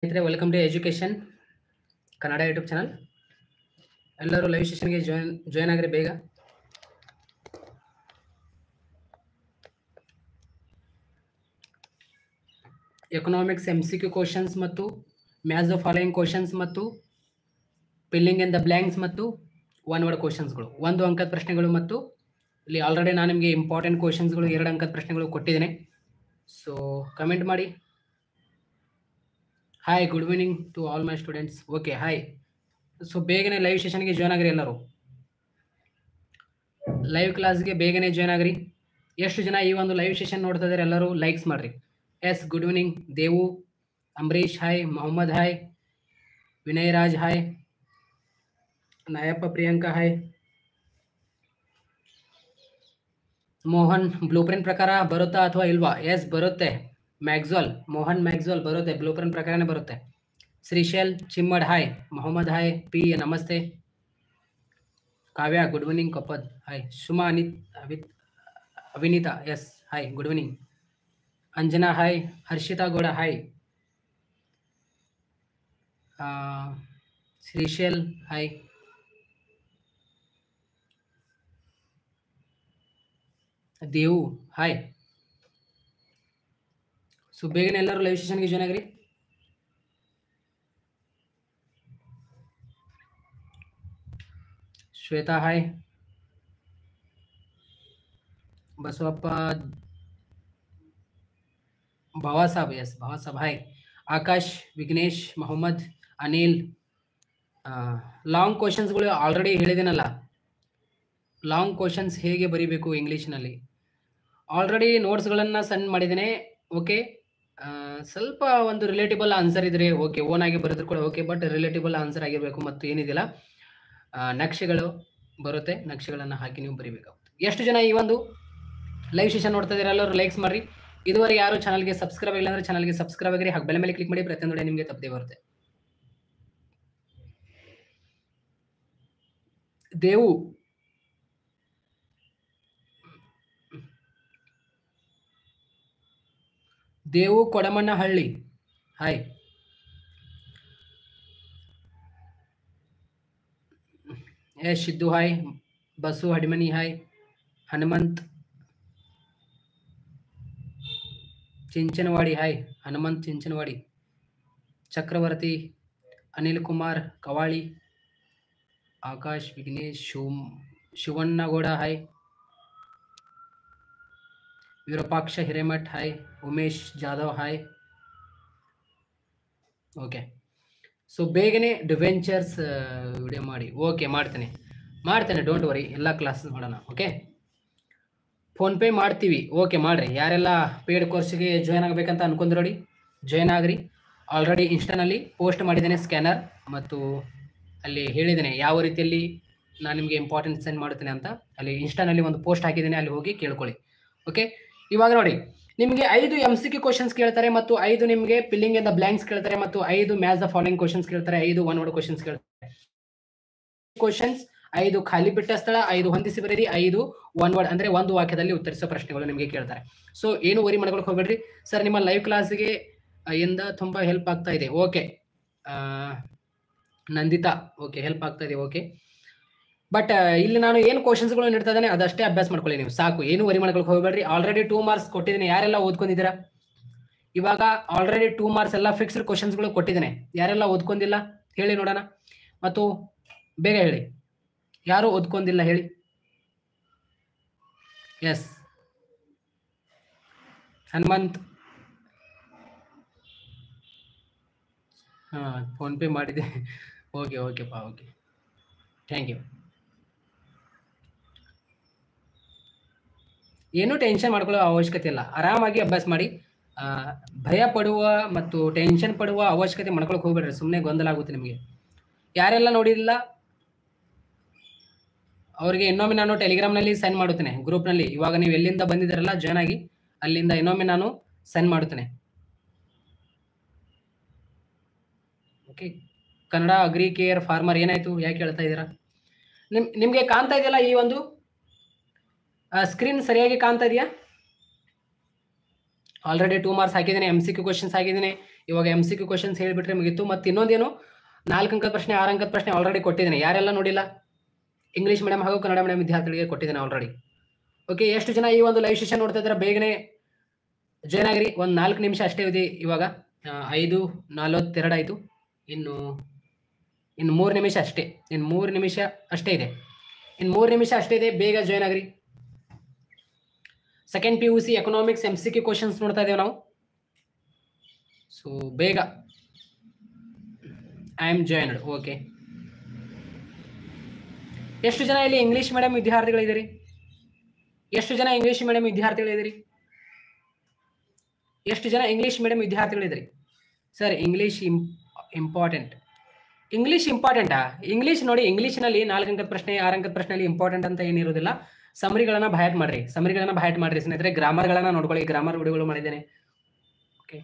ಸ್ನೇಹಿತರೆ, welcome to education Kannada YouTube channel. ಎಲ್ಲರೂ live ಸೆಷನ್ಗೆ ಜಾಯ್ನ್ ಆಗ್ರಿ ಬೇಗ. ಎಕನಾಮಿಕ್ಸ್ MCQ ಕ್ವಶನ್ಸ್ ಮತ್ತು ಮ್ಯಾಥ್ಸ್ ದ ಫಾಲೋಯಿಂಗ್ ಕ್ವಶನ್ಸ್ ಮತ್ತು ಫಿಲ್ಲಿಂಗ್ ಇನ್ ದ ಬ್ಲ್ಯಾಂಕ್ಸ್ ಮತ್ತು ಒನ್ ವರ್ಡ್ ಕ್ವಶನ್ಸ್ಗಳು, 1 ಅಂಕದ ಪ್ರಶ್ನೆಗಳು ಮತ್ತು ಇಲ್ಲಿ ಆಲ್ರೆಡಿ ನಾನು ನಿಮಗೆ ಇಂಪಾರ್ಟೆಂಟ್ ಕ್ವಶನ್ಸ್ಗಳು 2 ಅಂಕದ ಪ್ರಶ್ನೆಗಳು ಕೊಟ್ಟಿದ್ದೇನೆ. ಸೊ ಕಮೆಂಟ್ ಮಾಡಿ. Hi, good evening to all my students. Okay, hi. So ಬೇಗನೆ ಲೈವ್ ಸೆಷನ್ಗೆ ಜಾಯ್ನ್ ಆಗ್ರಿ. ಎಲ್ಲರೂ ಲೈವ್ ಕ್ಲಾಸ್ಗೆ ಬೇಗನೆ ಜಾಯ್ನ್ ಆಗ್ರಿ. ಎಷ್ಟು ಜನ ಈ ಒಂದು ಲೈವ್ ಸೆಷನ್ ನೋಡ್ತಾ ಇದ್ದಾರೆ ಎಲ್ಲರೂ ಲೈಕ್ಸ್ ಮಾಡ್ರಿ. Yes, good evening. Devu, Ambareesh hi, Mohammed hi, Vinay Raj hi, Nayappa Priyanka hi, Mohan. Blue print ಪ್ರಕಾರ ಬರುತ್ತಾ ಅಥವಾ ಇಲ್ವಾ? ಎಸ್, ಬರುತ್ತೆ. ಮ್ಯಾಕ್ಸ್ವೆಲ್, ಮೋಹನ್ ಮ್ಯಾಕ್ಸ್ವೆಲ್ ಬರುತ್ತೆ, ಬ್ಲೂ ಪ್ರಿಂಟ್ ಪ್ರಕಾರನೇ ಬರುತ್ತೆ. Shrishail Chimmad hi, Mohammed hi, P ನಮಸ್ತೆ. Kavya, good evening. Kappad hi. Suma Avinita, yes hi, good evening. Anjana hi, Harshita Gowda hi, Shrishail hi, Devu hi. So ಬೇಗನೆ ಎಲ್ಲರೂ ಲೈವ್ ಸೆಷನ್ಗೆ ಜಾಯ್ನ್ ಆಗ್ರಿ. Shweta hi, Basavappa, Bhava Saab, yes Bhava Saab hi, Akash, Vignesh, Mohammed, Anil. Long ಕ್ವಶನ್ಸ್ಗಳು ಆಲ್ರೆಡಿ ಹೇಳಿದ್ದೀನಲ್ಲ, ಲಾಂಗ್ ಕ್ವಶನ್ಸ್ ಹೇಗೆ ಬರೀಬೇಕು ಇಂಗ್ಲೀಷ್ನಲ್ಲಿ ಆಲ್ರೆಡಿ ನೋಟ್ಸ್ಗಳನ್ನು ಸೆಂಡ್ ಮಾಡಿದ್ದೇನೆ. ಓಕೆ, ಸ್ವಲ್ಪ ಒಂದು ರಿಲೇಟಿಬಲ್ ಆನ್ಸರ್ ಇದ್ರೆ ಓಕೆ, ಓನ್ ಆಗಿ ಬರೆದ್ರು ಕೂಡ ಓಕೆ, ಬಟ್ ರಿಲೇಟಿಬಲ್ ಆನ್ಸರ್ ಆಗಿರಬೇಕು. ಮತ್ತು ಏನಿದೆಯಲ್ಲ ನಕ್ಷೆಗಳು ಬರುತ್ತೆ, ನಕ್ಷೆಗಳನ್ನು ಹಾಕಿ ನೀವು ಬರೀಬೇಕಾಗುತ್ತೆ. ಎಷ್ಟು ಜನ ಈ ಒಂದು ಲೈವ್ ಸೆಷನ್ ನೋಡ್ತಾ ಇದ್ದೀರಾ ಎಲ್ಲರೂ ಲೈಕ್ಸ್ ಮಾಡ್ರಿ. ಇದುವರೆಗೆ ಯಾರು ಚಾನಲ್ಗೆ ಸಬ್ಸ್ಕ್ರೈಬ್ ಇಲ್ಲ ಅಂದರೆ ಚಾನಲ್ಗೆ ಸಬ್ಸ್ಕ್ರೈಬ್ ಆಗಿರಿ, ಹಾಗೆ ಬೆಲ್ ಮೇಲೆ ಕ್ಲಿಕ್ ಮಾಡಿ, ಪ್ರತಿಯೊಂದು ನೋಡಿ ನಿಮಗೆ ತಪ್ಪದೆ ಬರುತ್ತೆ. Devu, Devu Kodamannahalli hi, yes Siddu hi, Basu Hadimani hi, Hanumanth Chinchanawadi hi, Hanumanth Chinchanawadi, Chakravarthi, Anil Kumar Kavali, Akash, Vignesh, Shivannagowda hi, Virupaksha Hiremath hi, Umesh Jadhav hi. Okay, so ಬೇಗನೆ ಡಿವೆಂಚರ್ಸ್ ವಿಡಿಯೋ ಮಾಡಿ. ಓಕೆ, ಮಾಡ್ತೇನೆ, ಡೋಂಟ್ ವರಿ, ಎಲ್ಲ ಕ್ಲಾಸ್ ಮಾಡೋಣ. ಓಕೆ, ಫೋನ್ಪೇ ಮಾಡ್ತೀವಿ. ಓಕೆ, ಮಾಡಿರಿ. ಯಾರೆಲ್ಲ ಪೇಯ್ಡ್ ಕೋರ್ಸ್ಗೆ ಜಾಯ್ನ್ ಆಗಬೇಕಂತ ಅನ್ಕೊಂಡ್ರಿ ಜಾಯ್ನ್ ಆಗ್ರಿ. ಆಲ್ರೆಡಿ ಇನ್ಸ್ಟಾನಲ್ಲಿ ಪೋಸ್ಟ್ ಮಾಡಿದ್ದೇನೆ ಸ್ಕ್ಯಾನರ್, ಮತ್ತು ಅಲ್ಲಿ ಹೇಳಿದ್ದೇನೆ ಯಾವ ರೀತಿಯಲ್ಲಿ ನಾನು ನಿಮಗೆ ಇಂಪಾರ್ಟೆಂಟ್ ಸೆಂಡ್ ಮಾಡುತ್ತೇನೆ ಅಂತ. ಅಲ್ಲಿ ಇನ್ಸ್ಟಾನಲ್ಲಿ ಒಂದು ಪೋಸ್ಟ್ ಹಾಕಿದ್ದೇನೆ, ಅಲ್ಲಿ ಹೋಗಿ ಕೇಳ್ಕೊಳ್ಳಿ. ಓಕೆ, ಇವಾಗ ನೋಡಿ, ನಿಮಗೆ 5 MCQ ಕ್ವಶನ್ಸ್ ಕೇಳ್ತಾರೆ ಮತ್ತು 5 ನಿಮಗೆ ಫಿಲ್ಲಿಂಗ್ ಇನ್ ದ ಬ್ಲ್ಯಾಂಕ್ಸ್ ಕೇಳ್ತಾರೆ ಮತ್ತು 5 ಮ್ಯಾಥ್ಸ್ ದ ಫಾಲೋಯಿಂಗ್ ಕ್ವಶನ್ಸ್ ಕೇಳ್ತಾರೆ, 5 ಒನ್ ವರ್ಡ್ ಕ್ವಶನ್ಸ್ ಕೇಳ್ತಾರೆ. ಕ್ವಶನ್ಸ್ 5 ಖಾಲಿ ಬಿಟ್ಟ ಸ್ಥಳ, 5 ಹೊಂದಿಸಿ ಬರೀರಿ, 5 ಒನ್ ವರ್ಡ್ ಅಂದ್ರೆ ಒಂದು ವಾಕ್ಯದಲ್ಲಿ ಉತ್ತರಿಸೋ ಪ್ರಶ್ನೆಗಳು ನಿಮಗೆ ಕೇಳ್ತಾರೆ. ಸೊ ಏನು ವರಿ ಮಾಡ್ಕೊಳಕ್ ಹೋಗ್ಬೇಡ್ರಿ ಸರ್, ನಿಮ್ಮ ಲೈವ್ ಕ್ಲಾಸ್ಗೆ ಇಂದ ತುಂಬಾ ಹೆಲ್ಪ್ ಆಗ್ತಾ ಇದೆ. ಓಕೆ, ನಂದಿತಾ, ಓಕೆ, ಹೆಲ್ಪ್ ಆಗ್ತಾ ಇದೆ. ಓಕೆ, ಬಟ್ ಇಲ್ಲಿ ನಾನು ಏನು ಕ್ವಶನ್ಸ್ಗಳು ನೀಡ್ತಾ ಇದ್ದೇನೆ ಅದಷ್ಟೇ ಅಭ್ಯಾಸ ಮಾಡ್ಕೊಳ್ಳಿ ನೀವು, ಸಾಕು. ಏನು ವರಿ ಮಾಡ್ಕೊಳಕ್ ಹೋಗ್ಬೇಡ್ರಿ. ಆಲ್ರೆಡಿ 2 ಮಾರ್ಕ್ಸ್ ಕೊಟ್ಟಿದ್ದೀನಿ. ಯಾರೆಲ್ಲ ಓದ್ಕೊಂಡಿದ್ದೀರಾ? ಇವಾಗ ಆಲ್ರೆಡಿ 2 ಮಾರ್ಕ್ಸ್ ಎಲ್ಲ ಫಿಕ್ಸ್ಡ್ ಕ್ವಶನ್ಸ್ಗಳು ಕೊಟ್ಟಿದ್ದೇನೆ. ಯಾರೆಲ್ಲ ಓದ್ಕೊಂಡಿಲ್ಲ ಹೇಳಿ ನೋಡೋಣ, ಮತ್ತು ಬೇಗ ಹೇಳಿ. ಯಾರು ಓದ್ಕೊಂಡಿಲ್ಲ ಹೇಳಿ. ಎಸ್, ಹನುಮಂತ್, ಫೋನ್ಪೇ ಮಾಡಿದೆ. ಓಕೆಪ್ಪ, ಓಕೆ, ಥ್ಯಾಂಕ್ ಯು. ಏನೂ ಟೆನ್ಷನ್ ಮಾಡ್ಕೊಳ್ಳೋ ಅವಶ್ಯಕತೆ ಇಲ್ಲ, ಆರಾಮಾಗಿ ಅಭ್ಯಾಸ ಮಾಡಿ. ಭಯ ಪಡುವ ಮತ್ತು ಟೆನ್ಷನ್ ಪಡುವ ಅವಶ್ಯಕತೆ ಮಾಡ್ಕೊಳಕ್ಕೆ ಹೋಗ್ಬೇಡ್ರಿ, ಸುಮ್ಮನೆ ಗೊಂದಲ ಆಗುತ್ತೆ ನಿಮಗೆ. ಯಾರೆಲ್ಲ ನೋಡಿಲ್ಲ ಅವರಿಗೆ ಇನ್ನೊಮ್ಮೆ ನಾನು ಟೆಲಿಗ್ರಾಮ್ನಲ್ಲಿ ಸೆಂಡ್ ಮಾಡುತ್ತೇನೆ, ಗ್ರೂಪ್ನಲ್ಲಿ. ಇವಾಗ ನೀವು ಎಲ್ಲಿಂದ ಬಂದಿದ್ದೀರಲ್ಲ ಜಾಯ್ನ್ ಆಗಿ, ಅಲ್ಲಿಂದ ಇನ್ನೊಮ್ಮೆ ನಾನು ಸೆಂಡ್ ಮಾಡುತ್ತೇನೆ. Okay, Kannada agri care farmer ಏನಾಯ್ತು, ಯಾಕೆ ಹೇಳ್ತಾ ಇದ್ದೀರಾ? ನಿಮಗೆ ಕಾಣ್ತಾ ಇದೆಯಲ್ಲ ಈ ಒಂದು ಸ್ಕ್ರೀನ್ ಸರಿಯಾಗಿ ಕಾಣ್ತಾ ಇದೆಯಾ? ಆಲ್ರೆಡಿ 2 ಮಾರ್ಕ್ಸ್ ಹಾಕಿದ್ದೀನಿ, MCQ ಕ್ವಶನ್ಸ್ ಹಾಕಿದ್ದೀನಿ. ಇವಾಗ MCQ ಕ್ವಶನ್ಸ್ ಹೇಳಿಬಿಟ್ರೆ ಮುಗೀತು. ಮತ್ತು ಇನ್ನೊಂದೇನು 4 ಅಂಕದ ಪ್ರಶ್ನೆ 6 ಅಂಕದ ಪ್ರಶ್ನೆ ಆಲ್ರೆಡಿ ಕೊಟ್ಟಿದ್ದೀನಿ. ಯಾರೆಲ್ಲ ನೋಡಿಲ್ಲ, ಇಂಗ್ಲೀಷ್ ಮೀಡಿಯಂ ಹಾಗೂ ಕನ್ನಡ ಮೀಡಿಯಂ ವಿದ್ಯಾರ್ಥಿಗಳಿಗೆ ಕೊಟ್ಟಿದ್ದೇನೆ ಆಲ್ರೆಡಿ. ಓಕೆ, ಎಷ್ಟು ಜನ ಈ ಒಂದು ಲೈವ್ ಸೆಷನ್ ನೋಡ್ತಾ ಇದ್ದಾರೆ ಬೇಗನೆ ಜಾಯ್ನ್ ಆಗಿರಿ. ಒಂದು 4 ನಿಮಿಷ ಅಷ್ಟೇ ಇದೆ ಇವಾಗ. 5:42 ಆಯಿತು. ಇನ್ನು 3 ನಿಮಿಷ ಅಷ್ಟೇ. ಇನ್ನು 3 ನಿಮಿಷ ಅಷ್ಟೇ ಇದೆ. ಬೇಗ ಜಾಯ್ನ್ ಆಗಿರಿ. Second PUC economics MCQ questions ನೋಡ್ತಾ ಇದ್ದೇವೆ ನಾವು. ಸೊ ಬೇಗ ಐ ಆಮ್ ಜಾಯ್ನ್ಡ್. ಓಕೆ, ಎಷ್ಟು ಜನ ಇಲ್ಲಿ ಇಂಗ್ಲೀಷ್ ಮೀಡಿಯಂ ವಿದ್ಯಾರ್ಥಿಗಳಿದ್ದೀರಿ? ಎಷ್ಟು ಜನ ಇಂಗ್ಲೀಷ್ ಮೀಡಿಯಂ ವಿದ್ಯಾರ್ಥಿಗಳಿದ್ದೀರಿ? Sir, English important. ಇಂಪಾರ್ಟೆಂಟಾ? ಇಂಗ್ಲೀಷ್ ನೋಡಿ, ಇಂಗ್ಲೀಷ್ನಲ್ಲಿ 4 ಅಂಕದ ಪ್ರಶ್ನೆ 6 ಅಂಕದ ಪ್ರಶ್ನೆಯಲ್ಲಿ ಇಂಪಾರ್ಟೆಂಟ್ ಅಂತ ಏನಿರೋದಿಲ್ಲ. ಸಮರಿಗಳನ್ನ ಬಯಾಟ್ ಮಾಡ್ರಿ ಸ್ನೇಹಿತರೆ. ಗ್ರಾಮರ್ಗಳನ್ನ ನೋಡ್ಕೊಳ್ಳಿ, ಗ್ರಾಮರ್ ವಿಡಿಯೋಗಳು ಮಾಡಿದ್ದೇನೆ. ಓಕೆ,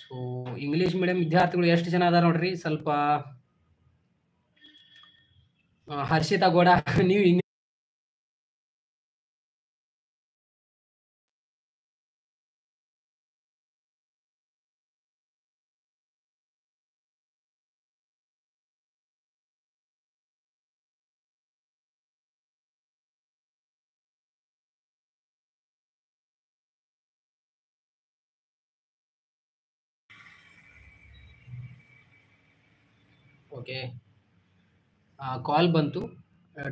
ಸೊ ಇಂಗ್ಲೀಷ್ ಮೀಡಿಯಂ ವಿದ್ಯಾರ್ಥಿಗಳು ಎಷ್ಟು ಜನ ಅದಾರ ನೋಡ್ರಿ. ಸ್ವಲ್ಪ ಹರ್ಷಿತಾ ಗೌಡ, ನೀವು ಓಕೆ, ಕಾಲ್ ಬಂತು,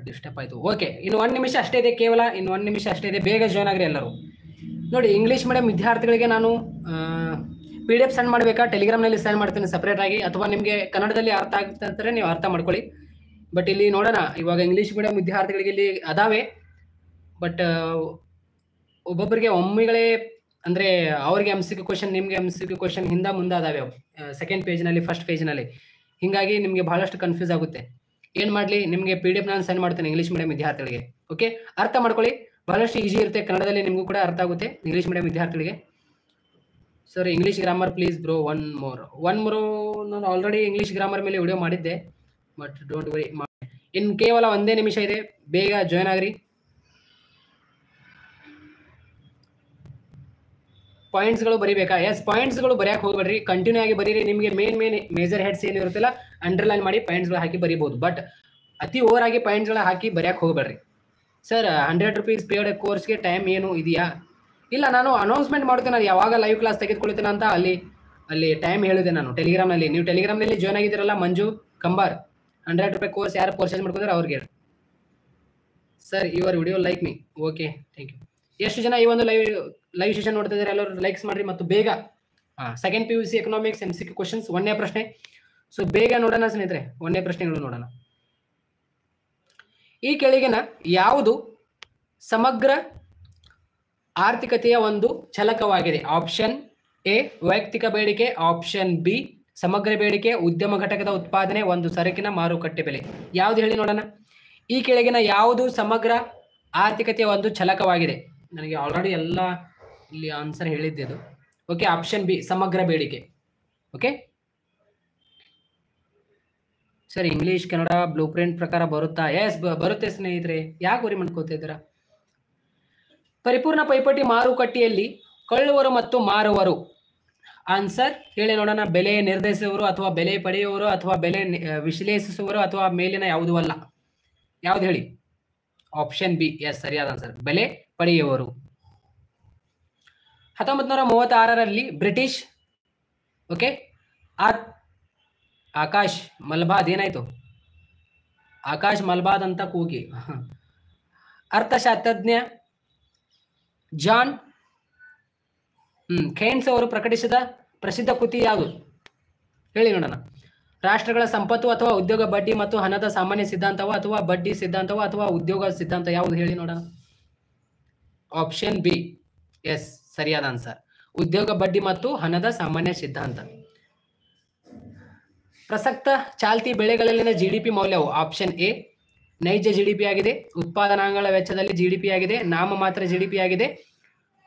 ಡಿಸ್ಟರ್ಬ್ ಆಯಿತು. ಓಕೆ, ಇನ್ನು 1 ನಿಮಿಷ ಅಷ್ಟೇ ಇದೆ, ಕೇವಲ ಇನ್ನು 1 ನಿಮಿಷ ಅಷ್ಟೇ ಇದೆ. ಬೇಗ ಜಾಯ್ನ್ ಆಗ್ರಿ ಎಲ್ಲರೂ. ನೋಡಿ, ಇಂಗ್ಲೀಷ್ ಮೀಡಿಯಂ ವಿದ್ಯಾರ್ಥಿಗಳಿಗೆ ನಾನು PDF ಸೆಂಡ್ ಮಾಡಬೇಕಾ? ಟೆಲಿಗ್ರಾಮ್ನಲ್ಲಿ ಸೆಂಡ್ ಮಾಡ್ತೀನಿ ಸಪ್ರೇಟ್ ಆಗಿ, ಅಥವಾ ನಿಮಗೆ ಕನ್ನಡದಲ್ಲಿ ಅರ್ಥ ಆಗ್ತಂತಾರೆ ನೀವು ಅರ್ಥ ಮಾಡ್ಕೊಳ್ಳಿ. ಬಟ್ ಇಲ್ಲಿ ನೋಡೋಣ, ಇವಾಗ ಇಂಗ್ಲೀಷ್ ಮೀಡಿಯಂ ವಿದ್ಯಾರ್ಥಿಗಳಿಗೆ ಇಲ್ಲಿ ಅದಾವೆ. ಬಟ್ ಒಬ್ಬೊಬ್ಬರಿಗೆ ಒಮ್ಮೆಗಳೇ ಅಂದರೆ ಅವ್ರಿಗೆ MCQ ಕ್ವಶನ್, ನಿಮಗೆ MCQ ಕ್ವಶನ್ ಹಿಂದೆ ಮುಂದೆ ಅದಾವೆ ಸೆಕೆಂಡ್ ಪೇಜ್ನಲ್ಲಿ, ಫಸ್ಟ್ ಪೇಜ್ನಲ್ಲಿ. ಹೀಗಾಗಿ ನಿಮಗೆ ಬಹಳಷ್ಟು ಕನ್ಫ್ಯೂಸ್ ಆಗುತ್ತೆ. ಏನು ಮಾಡಲಿ, ನಿಮಗೆ PDF ನಾನು ಸೆಂಡ್ ಮಾಡ್ತೇನೆ ಇಂಗ್ಲೀಷ್ ಮೀಡಿಯಂ ವಿದ್ಯಾರ್ಥಿಗಳಿಗೆ. ಓಕೆ, ಅರ್ಥ ಮಾಡ್ಕೊಳ್ಳಿ, ಬಹಳಷ್ಟು ಈಸಿ ಇರುತ್ತೆ. ಕನ್ನಡದಲ್ಲಿ ನಿಮಗೂ ಕೂಡ ಅರ್ಥ ಆಗುತ್ತೆ ಇಂಗ್ಲೀಷ್ ಮೀಡಿಯಂ ವಿದ್ಯಾರ್ಥಿಗಳಿಗೆ. Sir, English grammar please bro, one more. ನಾನು ಆಲ್ರೆಡಿ ಇಂಗ್ಲೀಷ್ ಗ್ರಾಮರ್ ಮೇಲೆ ವಿಡಿಯೋ ಮಾಡಿದ್ದೆ, ಬಟ್ ಡೋಂಟ್ ವರಿ. ಇನ್ನು ಕೇವಲ 1 ನಿಮಿಷ ಇದೆ, ಬೇಗ ಜಾಯ್ನ್ ಆಗ್ರಿ. ಪಾಯಿಂಟ್ಸ್ಗಳು ಬರೀಬೇಕಾ? ಎಸ್, ಪಾಯಿಂಟ್ಸ್ಗಳು ಬರೆಯಕ್ಕೆ ಹೋಗ್ಬೇಡ್ರಿ, ಕಂಟಿನ್ಯೂ ಆಗಿ ಬರೀರಿ. ನಿಮಗೆ ಮೇಜರ್ ಹೆಡ್ಸ್ ಏನಿರುತ್ತಲ್ಲ ಅಂಡರ್ಲೈನ್ ಮಾಡಿ ಪಾಯಿಂಟ್ಸ್ಗಳು ಹಾಕಿ ಬರೀಬಹುದು. ಬಟ್ ಅತಿ ಓವರ್ ಆಗಿ ಪಾಯಿಂಟ್ಸ್ಗಳ ಹಾಕಿ ಬರೆಯಕ್ಕೆ ಹೋಗ್ಬೇಡ್ರಿ. ಸರ್, 100 ರೂಪೀಸ್ ಪೇಡ್ ಕೋರ್ಸ್ಗೆ ಟೈಮ್ ಏನು ಇದೆಯಾ? ಇಲ್ಲ, ನಾನು ಅನೌನ್ಸ್ಮೆಂಟ್ ಮಾಡ್ತೇನೆ, ನಾನು ಯಾವಾಗ ಲೈವ್ ಕ್ಲಾಸ್ ತೆಗೆದುಕೊಳ್ತೇನೆ ಅಂತ ಅಲ್ಲಿ ಟೈಮ್ ಹೇಳಿದೆ ನಾನು ಟೆಲಿಗ್ರಾಮ್ನಲ್ಲಿ. ನೀವು ಟೆಲಿಗ್ರಾಮ್ನಲ್ಲಿ ಜಾಯ್ನ್ ಆಗಿದ್ದೀರಲ್ಲ, ಮಂಜು ಕಂಬಾರ್, 100 ರೂಪಾಯಿ ಕೋರ್ಸ್ ಯಾರು ಪರ್ಚೇಸ್ ಮಾಡ್ಕೊಂಡ್ರೆ ಅವ್ರಿಗೆ. Sir, your video like me. Okay, thank you. ಎಷ್ಟು ಜನ ಈ ಒಂದು ಲೈವ್ ಸೆಷನ್ ನೋಡ್ತಾ ಇದ್ದಾರೆ? ಎಲ್ಲರೂ ಲೈಕ್ಸ್ ಮಾಡ್ರಿ. ಮತ್ತು ಬೇಗ second PUC economics MCQ questions 1ನೇ ಪ್ರಶ್ನೆ. ಸೊ ಬೇಗ ನೋಡೋಣ ಸ್ನೇಹಿತರೆ, 1ನೇ ಪ್ರಶ್ನೆಗಳು ನೋಡೋಣ. ಈ ಕೆಳಗಿನ ಯಾವುದು ಸಮಗ್ರ ಆರ್ಥಿಕತೆಯ ಒಂದು ಛಲಕವಾಗಿದೆ? ಆಪ್ಷನ್ A ವೈಯಕ್ತಿಕ ಬೇಡಿಕೆ, ಆಪ್ಷನ್ B ಸಮಗ್ರ ಬೇಡಿಕೆ, ಉದ್ಯಮ ಘಟಕದ ಉತ್ಪಾದನೆ, ಒಂದು ಸರಕಿನ ಮಾರುಕಟ್ಟೆ ಬೆಲೆ. ಯಾವುದು ಹೇಳಿ ನೋಡೋಣ. ಈ ಕೆಳಗಿನ ಯಾವುದು ಸಮಗ್ರ ಆರ್ಥಿಕತೆಯ ಒಂದು ಛಲಕವಾಗಿದೆ? ನನಗೆ ಆಲ್ರೆಡಿ ಎಲ್ಲ ಇಲ್ಲಿ ಆನ್ಸರ್ ಹೇಳಿದ್ದು. ಓಕೆ, ಆಪ್ಷನ್ B ಸಮಗ್ರ ಬೇಡಿಕೆ. Okay sir, English Kannada blue print ಪ್ರಕಾರ ಬರುತ್ತಾ? ಎಸ್, ಬರುತ್ತೆ ಸ್ನೇಹಿತರೆ, ಯಾಕೆ ವರಿ ಮಾಡ್ಕೋತಿದ್ದೀರಾ? ಪರಿಪೂರ್ಣ ಪೈಪೋಟಿ ಮಾರುಕಟ್ಟೆಯಲ್ಲಿ ಕೊಳ್ಳುವರು ಮತ್ತು ಮಾರುವರು. ಆನ್ಸರ್ ಹೇಳಿ ನೋಡೋಣ. ಬೆಲೆ ನಿರ್ಧರಿಸುವವರು ಅಥವಾ ಬೆಲೆ ಪಡೆಯುವವರು ಅಥವಾ ಬೆಲೆ ವಿಶ್ಲೇಷಿಸುವವರು ಅಥವಾ ಮೇಲಿನ ಯಾವುದೂ ಅಲ್ಲ. ಯಾವ್ದು ಹೇಳಿ? ಆಪ್ಷನ್ B ಎಸ್, ಸರಿಯಾದ ಆನ್ಸರ್, ಬೆಲೆ ಪಡೆಯುವವರು. 1936ರಲ್ಲಿ ಬ್ರಿಟಿಷ್ ಓಕೆ ಆಕಾಶ್ ಮಲ್ಬಾದ್, ಏನಾಯ್ತು? ಆಕಾಶ್ ಮಲ್ಬಾದ್ ಅಂತ ಕೂಗಿ ಅರ್ಥಶಾಸ್ತ್ರಜ್ಞ ಜಾನ್ ಖೇನ್ಸ್ ಅವರು ಪ್ರಕಟಿಸಿದ ಪ್ರಸಿದ್ಧ ಕೃತಿ ಯಾವುದು ಹೇಳಿ ನೋಡೋಣ. ರಾಷ್ಟ್ರಗಳ ಸಂಪತ್ತು ಅಥವಾ ಉದ್ಯೋಗ ಬಡ್ಡಿ ಮತ್ತು ಹಣದ ಸಾಮಾನ್ಯ ಸಿದ್ಧಾಂತವೋ ಅಥವಾ ಬಡ್ಡಿ ಸಿದ್ಧಾಂತವೋ ಅಥವಾ ಉದ್ಯೋಗ ಸಿದ್ಧಾಂತ, ಯಾವುದು ಹೇಳಿ ನೋಡೋಣ. ಆಪ್ಷನ್ B ಎಸ್, ಸರಿಯಾದ ಆನ್ಸರ್, ಉದ್ಯೋಗ ಬಡ್ಡಿ ಮತ್ತು ಹಣದ ಸಾಮಾನ್ಯ ಸಿದ್ಧಾಂತ. ಪ್ರಸಕ್ತ ಚಾಲ್ತಿ ಬೆಳೆಗಳಲ್ಲಿನ GDP ಮೌಲ್ಯವು? ಆಪ್ಷನ್ A ನೈಜ GDP ಆಗಿದೆ, ಉತ್ಪಾದನಾಂಗಗಳ ವೆಚ್ಚದಲ್ಲಿ GDP ಆಗಿದೆ, ನಾಮಮಾತ್ರ GDP ಆಗಿದೆ,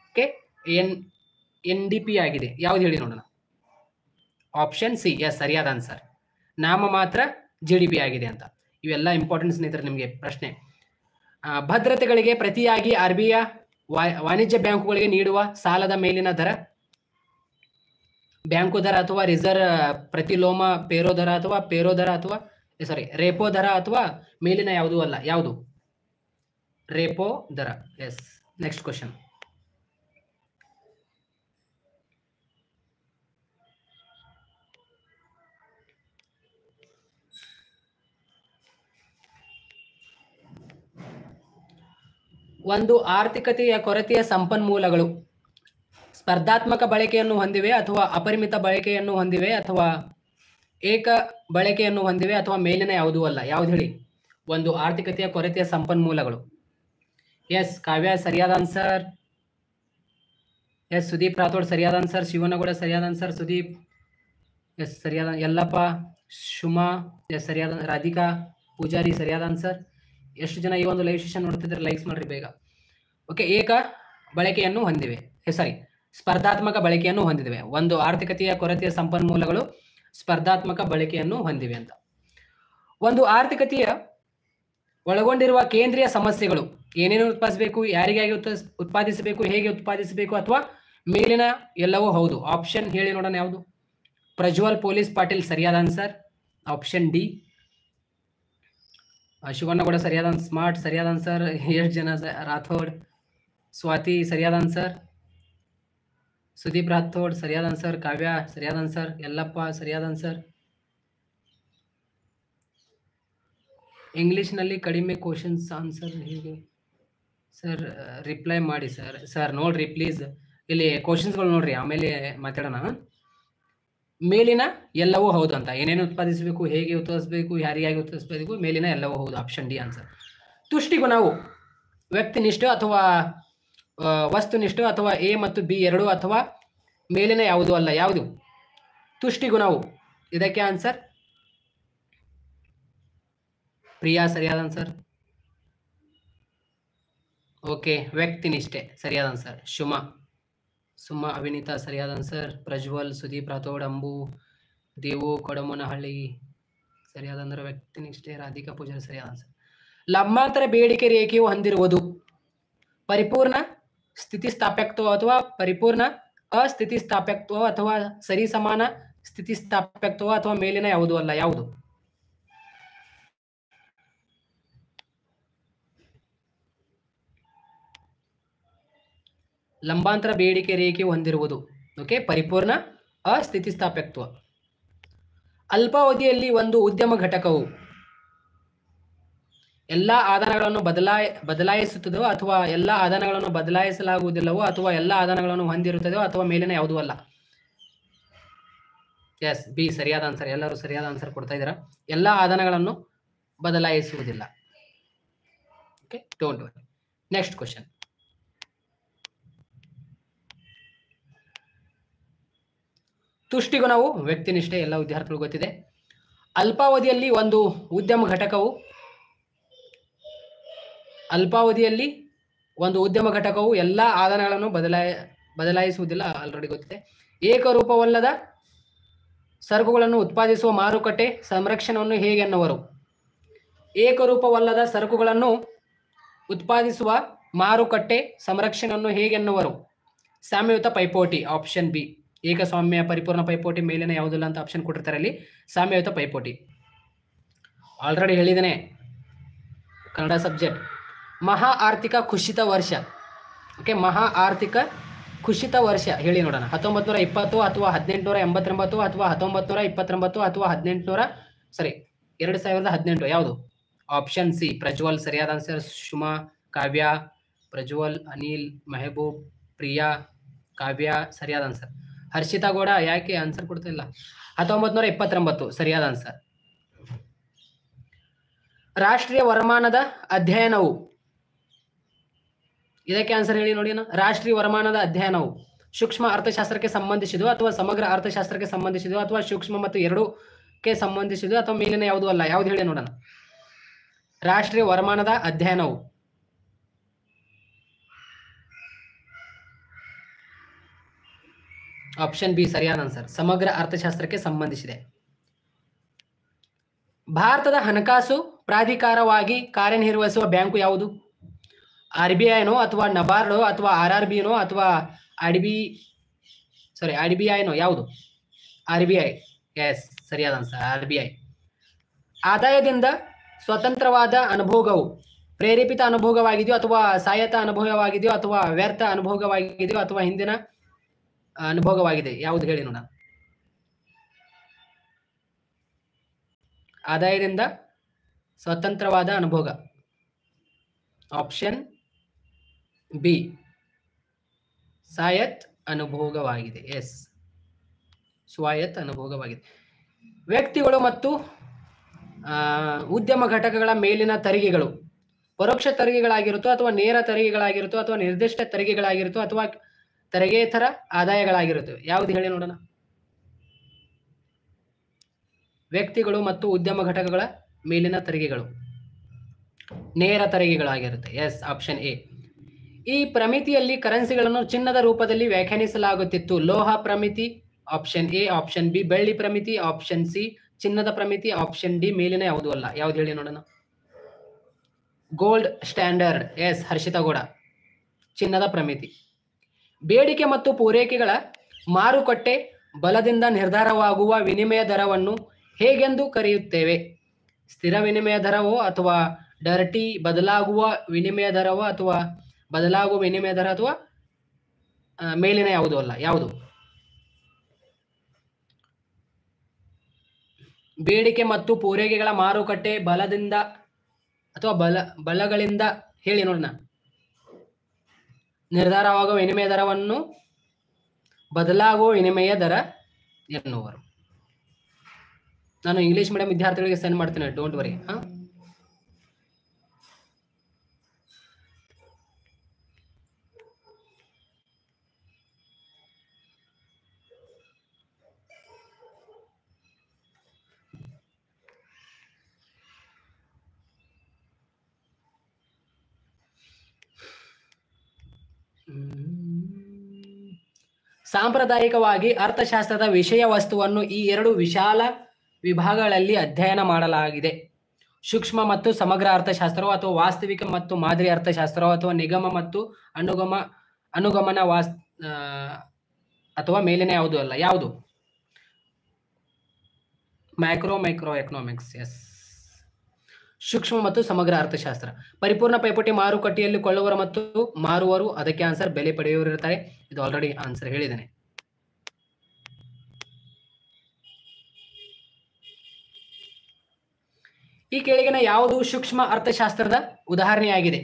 ಓಕೆ NDP ಆಗಿದೆ. ಯಾವ್ದು ಹೇಳಿ ನೋಡೋಣ. ಆಪ್ಷನ್ C ಎಸ್, ಸರಿಯಾದ ಆನ್ಸರ್, ನಾಮಮಾತ್ರ GDP ಆಗಿದೆ ಅಂತ. ಇವೆಲ್ಲ ಇಂಪಾರ್ಟೆಂಟ್ ಸ್ನೇಹಿತರೆ ನಿಮಗೆ ಪ್ರಶ್ನೆ. ಭದ್ರತೆಗಳಿಗೆ ಪ್ರತಿಯಾಗಿ RBI ವಾಣಿಜ್ಯ ಬ್ಯಾಂಕುಗಳಿಗೆ ನೀಡುವ ಸಾಲದ ಮೇಲಿನ ದರ? ಬ್ಯಾಂಕು ದರ ಅಥವಾ ಪ್ರತಿಲೋಮ ಪೇರೋ ದರ ಅಥವಾ ರೇಪೋ ದರ ಅಥವಾ ಮೇಲಿನ ಯಾವುದೂ ಅಲ್ಲ. ಯಾವುದು? ರೇಪೋ ದರ. ಎಸ್. Next question. ಒಂದು ಆರ್ಥಿಕತೆಯ ಕೊರತೆಯ ಸಂಪನ್ಮೂಲಗಳು ಸ್ಪರ್ಧಾತ್ಮಕ ಬಳಕೆಯನ್ನು ಹೊಂದಿವೆ ಅಥವಾ ಅಪರಿಮಿತ ಬಳಕೆಯನ್ನು ಹೊಂದಿವೆ ಅಥವಾ ಏಕ ಬಳಕೆಯನ್ನು ಹೊಂದಿವೆ ಅಥವಾ ಮೇಲಿನ ಯಾವುದೂ ಅಲ್ಲ. ಯಾವ್ದು ಹೇಳಿ? ಒಂದು ಆರ್ಥಿಕತೆಯ ಕೊರತೆಯ ಸಂಪನ್ಮೂಲಗಳು. ಎಸ್ ಕಾವ್ಯ ಸರಿಯಾದ ಆನ್ಸರ್. ಎಸ್ ಸುದೀಪ್ ರಾಥೋಡ್ ಸರಿಯಾದ ಆನ್ಸರ್. ಶಿವನಗೌಡ ಸರಿಯಾದ ಆನ್ಸರ್. ಸುದೀಪ್ ಎಸ್ ಸರಿಯಾದ. ಯಲ್ಲಪ್ಪ, ಶುಮಾ ಎಸ್ ಸರಿಯಾದ. ರಾಧಿಕಾ ಪೂಜಾರಿ ಸರಿಯಾದ ಆನ್ಸರ್. ಎಷ್ಟು ಜನ ಈ ಒಂದು ಲೈವ್ ಸೆಷನ್ ನೋಡ್ತಿದ್ರೆ ಲೈಕ್ಸ್ ಮಾಡ್ರಿ ಬೇಗ. ಓಕೆ, ಏಕ ಬಳಕೆಯನ್ನು ಹೊಂದಿವೆ. ಸ್ಪರ್ಧಾತ್ಮಕ ಬಳಕೆಯನ್ನು ಹೊಂದಿವೆ. ಒಂದು ಆರ್ಥಿಕತೆಯ ಕೊರತೆಯ ಸಂಪನ್ಮೂಲಗಳು ಸ್ಪರ್ಧಾತ್ಮಕ ಬಳಕೆಯನ್ನು ಹೊಂದಿವೆ ಅಂತ. ಒಂದು ಆರ್ಥಿಕತೆಯ ಒಳಗೊಂಡಿರುವ ಕೇಂದ್ರೀಯ ಸಮಸ್ಯೆಗಳು ಏನೇನು ಉತ್ಪಾದಿಸಬೇಕು, ಯಾರಿಗಾಗಿ ಉತ್ಪಾದಿಸಬೇಕು, ಹೇಗೆ ಉತ್ಪಾದಿಸಬೇಕು ಅಥವಾ ಮೇಲಿನ ಎಲ್ಲವೂ ಹೌದು. ಆಪ್ಷನ್ ಹೇಳಿ ನೋಡೋಣ ಯಾವುದು? ಪ್ರಜ್ವಲ್ ಪೊಲೀಸ್ ಪಾಟೀಲ್ ಸರಿಯಾದ ಆನ್ಸರ್. Option D. ಶಿವಣ್ಣಗೌಡ ಸರಿಯಾದ. ಸ್ಮಾರ್ಟ್ ಸರಿಯಾದ ಆನ್ಸರ್. 7 ಜನ. ರಾಥೋಡ್, ಸ್ವಾತಿ ಸರಿಯಾದ ಆನ್ಸರ್. ಸುದೀಪ್ ರಾಥೋಡ್ ಸರಿಯಾದ ಆನ್ಸರ್. ಕಾವ್ಯ ಸರಿಯಾದ ಆನ್ಸರ್. ಯಲ್ಲಪ್ಪ ಸರಿಯಾದ ಆನ್ಸರ್. ಇಂಗ್ಲಿಷ್ನಲ್ಲಿ ಕಡಿಮೆ ಕ್ವಶನ್ಸ್ ಆನ್ಸರ್ ಹೇಗೆ ಸರ್? ರಿಪ್ಲೈ ಮಾಡಿ ಸರ್ ನೋಡ್ರಿ ಪ್ಲೀಸ್, ಇಲ್ಲಿ ಕ್ವಶನ್ಸ್ಗಳು ನೋಡ್ರಿ, ಆಮೇಲೆ ಮಾತಾಡೋಣ. ಮೇಲಿನ ಎಲ್ಲವೂ ಹೌದು ಅಂತ. ಏನೇನು ಉತ್ಪಾದಿಸಬೇಕು, ಹೇಗೆ ಉತ್ಪಾದಿಸಬೇಕು, ಯಾರಿಗಾಗಿ ಉತ್ಪಾದಿಸಬೇಕು, ಮೇಲಿನ ಎಲ್ಲವೂ ಹೌದು. Option D answer. ತುಷ್ಟಿಗುಣವು ವ್ಯಕ್ತಿನಿಷ್ಠ ಅಥವಾ ವಸ್ತುನಿಷ್ಠ ಅಥವಾ ಎ ಮತ್ತು ಬಿ ಎರಡೂ ಅಥವಾ ಮೇಲಿನ ಯಾವುದೂ ಅಲ್ಲ. ಯಾವುದು? ತುಷ್ಟಿಗುಣವು. ಇದಕ್ಕೆ ಆನ್ಸರ್ ಪ್ರಿಯಾ ಸರಿಯಾದ ಆನ್ಸರ್. ಓಕೆ, ವ್ಯಕ್ತಿನಿಷ್ಠೆ ಸರಿಯಾದ ಆನ್ಸರ್. ಸುಮಾ ಅವಿನೀತಾ ಸರಿಯಾದ ಆನ್ಸರ್. ಪ್ರಜ್ವಲ್, ಸುದೀಪ್ ರಾಥೋಡ್, ಅಂಬು, ದೇವು ಕೊಡಮನಹಳ್ಳಿ ಸರಿಯಾದ ಅಂದ್ರೆ ವ್ಯಕ್ತಿನಿಷ್ಠೆ. ರಾಧಿಕಾ ಪೂಜಾರಿ ಸರಿಯಾದ ಆನ್ಸರ್. ಲಂಬಾಂತರ ಬೇಡಿಕೆ ರೇಖೆಯು ಹೊಂದಿರುವುದು ಪರಿಪೂರ್ಣ ಸ್ಥಿತಿಸ್ಥಾಪಕತ್ವ ಅಥವಾ ಪರಿಪೂರ್ಣ ಅಸ್ಥಿತಿಸ್ಥಾಪಕತ್ವ ಅಥವಾ ಸರಿಸಮಾನ ಸ್ಥಿತಿಸ್ಥಾಪಕತ್ವ ಅಥವಾ ಮೇಲಿನ ಯಾವುದೂ ಅಲ್ಲ. ಯಾವುದು? ಲಂಬಾಂತರ ಬೇಡಿಕೆ ರೇಖೆಯು ಹೊಂದಿರುವುದು. ಓಕೆ, ಪರಿಪೂರ್ಣ ಅಸ್ಥಿತಿಸ್ಥಾಪಕತ್ವ. ಅಲ್ಪಾವಧಿಯಲ್ಲಿ ಒಂದು ಉದ್ಯಮ ಘಟಕವು ಎಲ್ಲ ಆದಾಯಗಳನ್ನು ಬದಲಾಯಿಸುತ್ತದೋ ಅಥವಾ ಎಲ್ಲ ಆದಾಯಗಳನ್ನು ಬದಲಾಯಿಸಲಾಗುವುದಿಲ್ಲವೋ ಅಥವಾ ಎಲ್ಲ ಆದಾಯಗಳನ್ನು ಹೊಂದಿರುತ್ತದೋ ಅಥವಾ ಮೇಲಿನ ಯಾವುದೂ ಅಲ್ಲ. ಎಸ್ ಬಿ ಸರಿಯಾದ ಆನ್ಸರ್. ಎಲ್ಲರೂ ಸರಿಯಾದ ಆನ್ಸರ್ ಕೊಡ್ತಾ ಇದ್ದೀರಾ. ಎಲ್ಲ ಆದಾಯಗಳನ್ನು ಬದಲಾಯಿಸುವುದಿಲ್ಲ. Okay, don't worry. Next question. ತುಷ್ಟಿಗುಣವು ವ್ಯಕ್ತಿನಿಷ್ಠೆ, ಎಲ್ಲ ವಿದ್ಯಾರ್ಥಿಗಳು ಗೊತ್ತಿದೆ. ಅಲ್ಪಾವಧಿಯಲ್ಲಿ ಒಂದು ಉದ್ಯಮ ಘಟಕವು ಎಲ್ಲ ಆದಾಯಗಳನ್ನು ಬದಲಾಯಿಸುವುದಿಲ್ಲ, ಆಲ್ರೆಡಿ ಗೊತ್ತಿದೆ. ಏಕರೂಪವಲ್ಲದ ಸರಕುಗಳನ್ನು ಉತ್ಪಾದಿಸುವ ಮಾರುಕಟ್ಟೆ ಸಂರಕ್ಷಣೆಯನ್ನು ಹೇಗೆನ್ನುವರು? ಏಕರೂಪವಲ್ಲದ ಸರಕುಗಳನ್ನು ಉತ್ಪಾದಿಸುವ ಮಾರುಕಟ್ಟೆ ಸಂರಕ್ಷಣೆಯನ್ನು ಹೇಗೆನ್ನುವರು? ಸಾಮ್ಯಯುತ ಪೈಪೋಟಿ. Option B. ಏಕಸ್ವಾಮ್ಯ, ಪರಿಪೂರ್ಣ ಪೈಪೋಟಿ, ಮೇಲಿನ ಯಾವುದಿಲ್ಲ ಅಂತ ಆಪ್ಷನ್ ಕೊಟ್ಟಿರ್ತಾರೆ ಅಲ್ಲಿ. ಸಾಮ್ಯಯುತ ಪೈಪೋಟಿ ಆಲ್ರೆಡಿ ಹೇಳಿದ್ದೇನೆ, ಕನ್ನಡ ಸಬ್ಜೆಕ್ಟ್. ಮಹಾ ಆರ್ಥಿಕ ಕುಸಿತ ವರ್ಷ. ಓಕೆ, ಮಹಾ ಆರ್ಥಿಕ ಕುಸಿತ ವರ್ಷ ಹೇಳಿ ನೋಡೋಣ. 1920 ಅಥವಾ 1889 ಅಥವಾ 1929 ಅಥವಾ 2018. ಯಾವುದು? ಆಪ್ಷನ್ ಸಿ ಪ್ರಜ್ವಲ್ ಸರಿಯಾದ ಆನ್ಸರ್. ಶುಮಾ, ಕಾವ್ಯ, ಪ್ರಜ್ವಲ್, ಅನಿಲ್, ಮೆಹಬೂಬ್, ಪ್ರಿಯಾ, ಕಾವ್ಯ ಸರಿಯಾದ ಆನ್ಸರ್. ಹರ್ಷಿತಾ ಗೌಡ ಯಾಕೆ ಆನ್ಸರ್ ಕೊಡ್ತಾ ಇಲ್ಲ? 1929 ಸರಿಯಾದ ಆನ್ಸರ್. ರಾಷ್ಟ್ರೀಯ ವರಮಾನದ ಅಧ್ಯಯನವು, ಇದಕ್ಕೆ ಆನ್ಸರ್ ಹೇಳಿ ನೋಡಿ. ರಾಷ್ಟ್ರೀಯ ವರಮಾನದ ಅಧ್ಯಯನವು ಸೂಕ್ಷ್ಮ ಅರ್ಥಶಾಸ್ತ್ರಕ್ಕೆ ಸಂಬಂಧಿಸಿದ್ದು ಅಥವಾ ಸಮಗ್ರ ಅರ್ಥಶಾಸ್ತ್ರಕ್ಕೆ ಸಂಬಂಧಿಸಿದ್ದು ಅಥವಾ ಸೂಕ್ಷ್ಮ ಮತ್ತು ಎರಡಕ್ಕೆ ಸಂಬಂಧಿಸಿದ್ದು ಅಥವಾ ಮೇಲಿನ ಯಾವುದೂ ಅಲ್ಲ. ಯಾವ್ದು ಹೇಳಿ ನೋಡೋಣ? ರಾಷ್ಟ್ರೀಯ ವರಮಾನದ ಅಧ್ಯಯನವು ಆಪ್ಷನ್ ಬಿ ಸರಿಯಾದ ಆನ್ಸರ್. ಸಮಗ್ರ ಅರ್ಥಶಾಸ್ತ್ರಕ್ಕೆ ಸಂಬಂಧಿಸಿದೆ. ಭಾರತದ ಹಣಕಾಸು ಪ್ರಾಧಿಕಾರವಾಗಿ ಕಾರ್ಯನಿರ್ವಹಿಸುವ ಬ್ಯಾಂಕು ಯಾವುದು? RBIನೋ ಅಥವಾ ನಬಾರ್ಡೋ ಅಥವಾ RRBನೋ ಅಥವಾ IDBIನೋ? ಯಾವುದು? RBI. ಎಸ್, ಸರಿಯಾದ ಆನ್ಸರ್ RBI. ಆದಾಯದಿಂದ ಸ್ವತಂತ್ರವಾದ ಅನುಭೋಗವು ಪ್ರೇರೇಪಿತ ಅನುಭೋಗವಾಗಿದೆಯೋ ಅಥವಾ ಸಾಯತ ಅನುಭೋಗವಾಗಿದೆಯೋ ಅಥವಾ ವ್ಯರ್ಥ ಅನುಭೋಗವಾಗಿದೆಯೋ ಅಥವಾ ಹಿಂದಿನ ಅನುಭೋಗವಾಗಿದೆ? ಯಾವುದು ಹೇಳಿ ನೋಡ. ಆದಾಯದಿಂದ ಸ್ವತಂತ್ರವಾದ ಅನುಭೋಗ. ಆಪ್ಷನ್ ಬಿ ಸಾಯತ್ ಅನುಭೋಗವಾಗಿದೆ. ಎಸ್, ಸ್ವಾಯತ್ ಅನುಭೋಗವಾಗಿದೆ. ವ್ಯಕ್ತಿಗಳು ಮತ್ತು ಉದ್ಯಮ ಘಟಕಗಳ ಮೇಲಿನ ತೆರಿಗೆಗಳು ಪರೋಕ್ಷ ತೆರಿಗೆಗಳಾಗಿರುತ್ತೋ ಅಥವಾ ನೇರ ತೆರಿಗೆಗಳಾಗಿರುತ್ತೋ ಅಥವಾ ನಿರ್ದಿಷ್ಟ ತೆರಿಗೆಗಳಾಗಿರುತ್ತೋ ಅಥವಾ ತೆರಿಗೆತರ ಆದಾಯಗಳಾಗಿರುತ್ತೆ? ಯಾವುದು ಹೇಳಿ ನೋಡೋಣ. ವ್ಯಕ್ತಿಗಳು ಮತ್ತು ಉದ್ಯಮ ಘಟಕಗಳ ಮೇಲಿನ ತೆರಿಗೆಗಳು ನೇರ ತೆರಿಗೆಗಳಾಗಿರುತ್ತೆ. S, option A. ಈ ಪ್ರಮಿತಿಯಲ್ಲಿ ಕರೆನ್ಸಿಗಳನ್ನು ಚಿನ್ನದ ರೂಪದಲ್ಲಿ ವ್ಯಾಖ್ಯಾನಿಸಲಾಗುತ್ತಿತ್ತು. ಲೋಹ ಪ್ರಮಿತಿ ಆಪ್ಷನ್ ಎ. ಆಪ್ಷನ್ ಬಿ ಬೆಳ್ಳಿ ಪ್ರಮಿತಿ. ಆಪ್ಷನ್ ಸಿ ಚಿನ್ನದ ಪ್ರಮಿತಿ. ಆಪ್ಷನ್ ಡಿ ಮೇಲಿನ ಯಾವುದೂ ಅಲ್ಲ. ಯಾವ್ದು ಹೇಳಿ ನೋಡೋಣ. Gold standard. Yes, Harshita Gowda, ಚಿನ್ನದ ಪ್ರಮಿತಿ. ಬೇಡಿಕೆ ಮತ್ತು ಪೂರೈಕೆಗಳ ಮಾರುಕಟ್ಟೆ ಬಲದಿಂದ ನಿರ್ಧಾರವಾಗುವ ವಿನಿಮಯ ದರವನ್ನು ಹೇಗೆಂದು ಕರೆಯುತ್ತೇವೆ? ಸ್ಥಿರ ವಿನಿಮಯ ದರವೋ ಅಥವಾ ಡರ್ಟಿ ಬದಲಾಗುವ ವಿನಿಮಯ ದರವೋ ಅಥವಾ ಬದಲಾಗುವ ವಿನಿಮಯ ದರ ಅಥವಾ ಮೇಲಿನ ಯಾವುದೂ ಅಲ್ಲ? ಯಾವುದು? ಬೇಡಿಕೆ ಮತ್ತು ಪೂರೈಕೆಗಳ ಮಾರುಕಟ್ಟೆ ಬಲದಿಂದ ಅಥವಾ ಬಲಗಳಿಂದ ಹೇಳಿ ನೋಡೋಣ. ನಿರ್ಧಾರವಾಗುವ ವಿನಿಮಯ ದರವನ್ನು ಬದಲಾಗುವ ವಿನಿಮಯ ದರ ಎನ್ನುವರು. ನಾನು ಇಂಗ್ಲಿಷ್ ಮೀಡಿಯಂ ವಿದ್ಯಾರ್ಥಿಗಳಿಗೆ ಸೆಂಡ್ ಮಾಡ್ತೇನೆ, ಡೋಂಟ್ ವರಿ. ಸಾಂಪ್ರದಾಯಿಕವಾಗಿ ಅರ್ಥಶಾಸ್ತ್ರದ ವಿಷಯ ವಸ್ತುವನ್ನು ಈ ಎರಡು ವಿಶಾಲ ವಿಭಾಗಗಳಲ್ಲಿ ಅಧ್ಯಯನ ಮಾಡಲಾಗಿದೆ. ಸೂಕ್ಷ್ಮ ಮತ್ತು ಸಮಗ್ರ ಅರ್ಥಶಾಸ್ತ್ರವು ಅಥವಾ ವಾಸ್ತವಿಕ ಮತ್ತು ಮಾದರಿ ಅರ್ಥಶಾಸ್ತ್ರವು ಅಥವಾ ನಿಗಮ ಮತ್ತು ಅನುಗಮನ ಅಥವಾ ಮೇಲಿನ ಯಾವುದೂ ಅಲ್ಲ? ಯಾವುದು? Micro economics. ಎಸ್, ಸೂಕ್ಷ್ಮ ಮತ್ತು ಸಮಗ್ರ ಅರ್ಥಶಾಸ್ತ್ರ. ಪರಿಪೂರ್ಣ ಪೈಪೋಟಿ ಮಾರುಕಟ್ಟೆಯಲ್ಲಿ ಕೊಳ್ಳುವರು ಮತ್ತು ಮಾರುವರು. ಅದಕ್ಕೆ ಆನ್ಸರ್ ಬೆಲೆ ಪಡೆಯುವರು ಇರ್ತಾರೆ. ಇದು ಆಲ್ರೆಡಿ ಆನ್ಸರ್ ಹೇಳಿದ್ದೇನೆ. ಈ ಕೆಳಗಿನ ಯಾವುದು ಸೂಕ್ಷ್ಮ ಅರ್ಥಶಾಸ್ತ್ರದ ಉದಾಹರಣೆಯಾಗಿದೆ?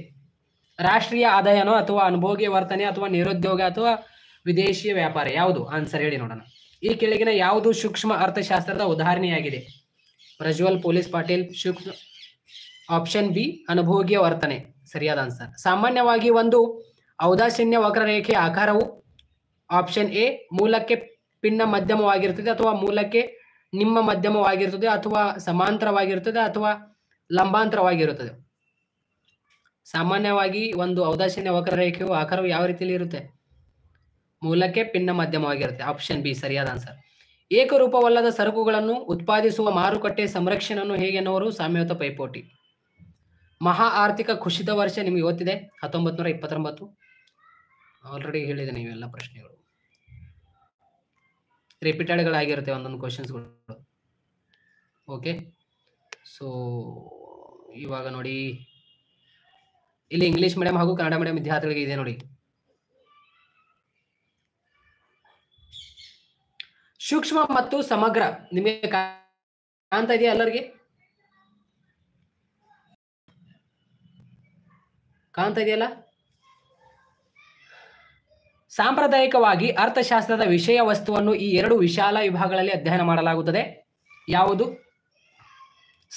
ರಾಷ್ಟ್ರೀಯ ಆದಾಯನೋ ಅಥವಾ ಅನುಭೋಗ್ಯ ವರ್ತನೆ ಅಥವಾ ನಿರುದ್ಯೋಗ ಅಥವಾ ವಿದೇಶಿ ವ್ಯಾಪಾರ? ಯಾವುದು? ಆನ್ಸರ್ ಹೇಳಿ ನೋಡೋಣ. ಈ ಕೆಳಗಿನ ಯಾವುದು ಸೂಕ್ಷ್ಮ ಅರ್ಥಶಾಸ್ತ್ರದ ಉದಾಹರಣೆಯಾಗಿದೆ? ಪ್ರಜ್ವಲ್ ಪೊಲೀಸ್ ಪಾಟೀಲ್. ಸೂಕ್ಷ್ಮ ಆಪ್ಷನ್ ಬಿ ಅನುಭೋಗ್ಯ ವರ್ತನೆ ಸರಿಯಾದ ಆನ್ಸರ್. ಸಾಮಾನ್ಯವಾಗಿ ಒಂದು ಔದಾಸೀನ್ಯ ವಕ್ರರೇಖೆಯ ಆಕಾರವು ಆಪ್ಷನ್ ಎ ಮೂಲಕ್ಕೆ ಪಿನ್ನ ಮಧ್ಯಮವಾಗಿರುತ್ತದೆ ಅಥವಾ ಮೂಲಕ್ಕೆ ನಿಮ್ಮ ಮಧ್ಯಮವಾಗಿರುತ್ತದೆ ಅಥವಾ ಸಮಾಂತರವಾಗಿರುತ್ತದೆ ಅಥವಾ ಲಂಬಾಂತರವಾಗಿರುತ್ತದೆ. ಸಾಮಾನ್ಯವಾಗಿ ಒಂದು ಔದಾಸೀನ್ಯ ವಕ್ರರೇಖೆಯು ಆಕಾರವು ಯಾವ ರೀತಿಯಲ್ಲಿ ಇರುತ್ತೆ? ಮೂಲಕ್ಕೆ ಪಿನ್ನ ಮಧ್ಯಮವಾಗಿರುತ್ತೆ. ಆಪ್ಷನ್ ಬಿ ಸರಿಯಾದ ಆನ್ಸರ್. ಏಕರೂಪವಲ್ಲದ ಸರಕುಗಳನ್ನು ಉತ್ಪಾದಿಸುವ ಮಾರುಕಟ್ಟೆ ಸಂರಕ್ಷಣೆಯನ್ನು ಹೇಗೆನ್ನುವರು? ಸಾಮ್ಯಯುತ ಪೈಪೋಟಿ. ಮಹಾ ಆರ್ಥಿಕ ಕುಸಿತ ವರ್ಷ ನಿಮಗೆ ಗೊತ್ತಿದೆ 1929. ಆಲ್ರೆಡಿ ಹೇಳಿದ್ದೇನೆ ಇವೆಲ್ಲ ಪ್ರಶ್ನೆಗಳು. ರಿಪೀಟೆಡ್ಗಳಾಗಿರುತ್ತೆ ಒಂದೊಂದು ಕ್ವಶನ್ಸ್ಗಳು. ಓಕೆ, ಸೊ ಇವಾಗ ನೋಡಿ, ಇಲ್ಲಿ ಇಂಗ್ಲಿಷ್ ಮೀಡಿಯಂ ಹಾಗೂ ಕನ್ನಡ ಮೀಡಿಯಂ ವಿದ್ಯಾರ್ಥಿಗಳಿಗೆ ಇದೆ ನೋಡಿ. ಸೂಕ್ಷ್ಮ ಮತ್ತು ಸಮಗ್ರ ನಿಮಗೆ ಕಾಣ್ತಾ ಇದೆಯಾ? ಎಲ್ಲರಿಗೆ ಕಾಣ್ತಾ ಇದೆಯಲ್ಲ? ಸಾಂಪ್ರದಾಯಿಕವಾಗಿ ಅರ್ಥಶಾಸ್ತ್ರದ ವಿಷಯ ವಸ್ತುವನ್ನು ಈ ಎರಡು ವಿಶಾಲ ವಿಭಾಗಗಳಲ್ಲಿ ಅಧ್ಯಯನ ಮಾಡಲಾಗುತ್ತದೆ. ಯಾವುದು?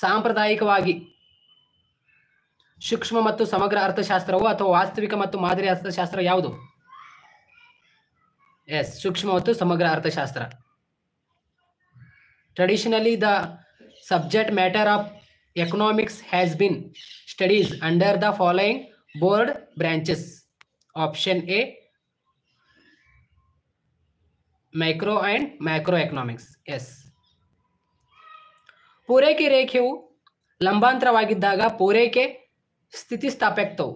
ಸಾಂಪ್ರದಾಯಿಕವಾಗಿ ಸೂಕ್ಷ್ಮ ಮತ್ತು ಸಮಗ್ರ ಅರ್ಥಶಾಸ್ತ್ರವು ಅಥವಾ ವಾಸ್ತವಿಕ ಮತ್ತು ಮಾದರಿ ಅರ್ಥಶಾಸ್ತ್ರ ಯಾವುದು? ಎಸ್, ಸೂಕ್ಷ್ಮ ಮತ್ತು ಸಮಗ್ರ ಅರ್ಥಶಾಸ್ತ್ರ. Traditionally, the subject matter of economics has been studied under the following broad branches. Option A, micro and macroeconomics. Yes. ಪೂರೈಕೆ ರೇಖೆಯು ಲಂಬಾಂತರವಾಗಿದ್ದಾಗ ಪೂರೈಕೆ ಸ್ಥಿತಿಸ್ಥಾಪಕತ್ವವು.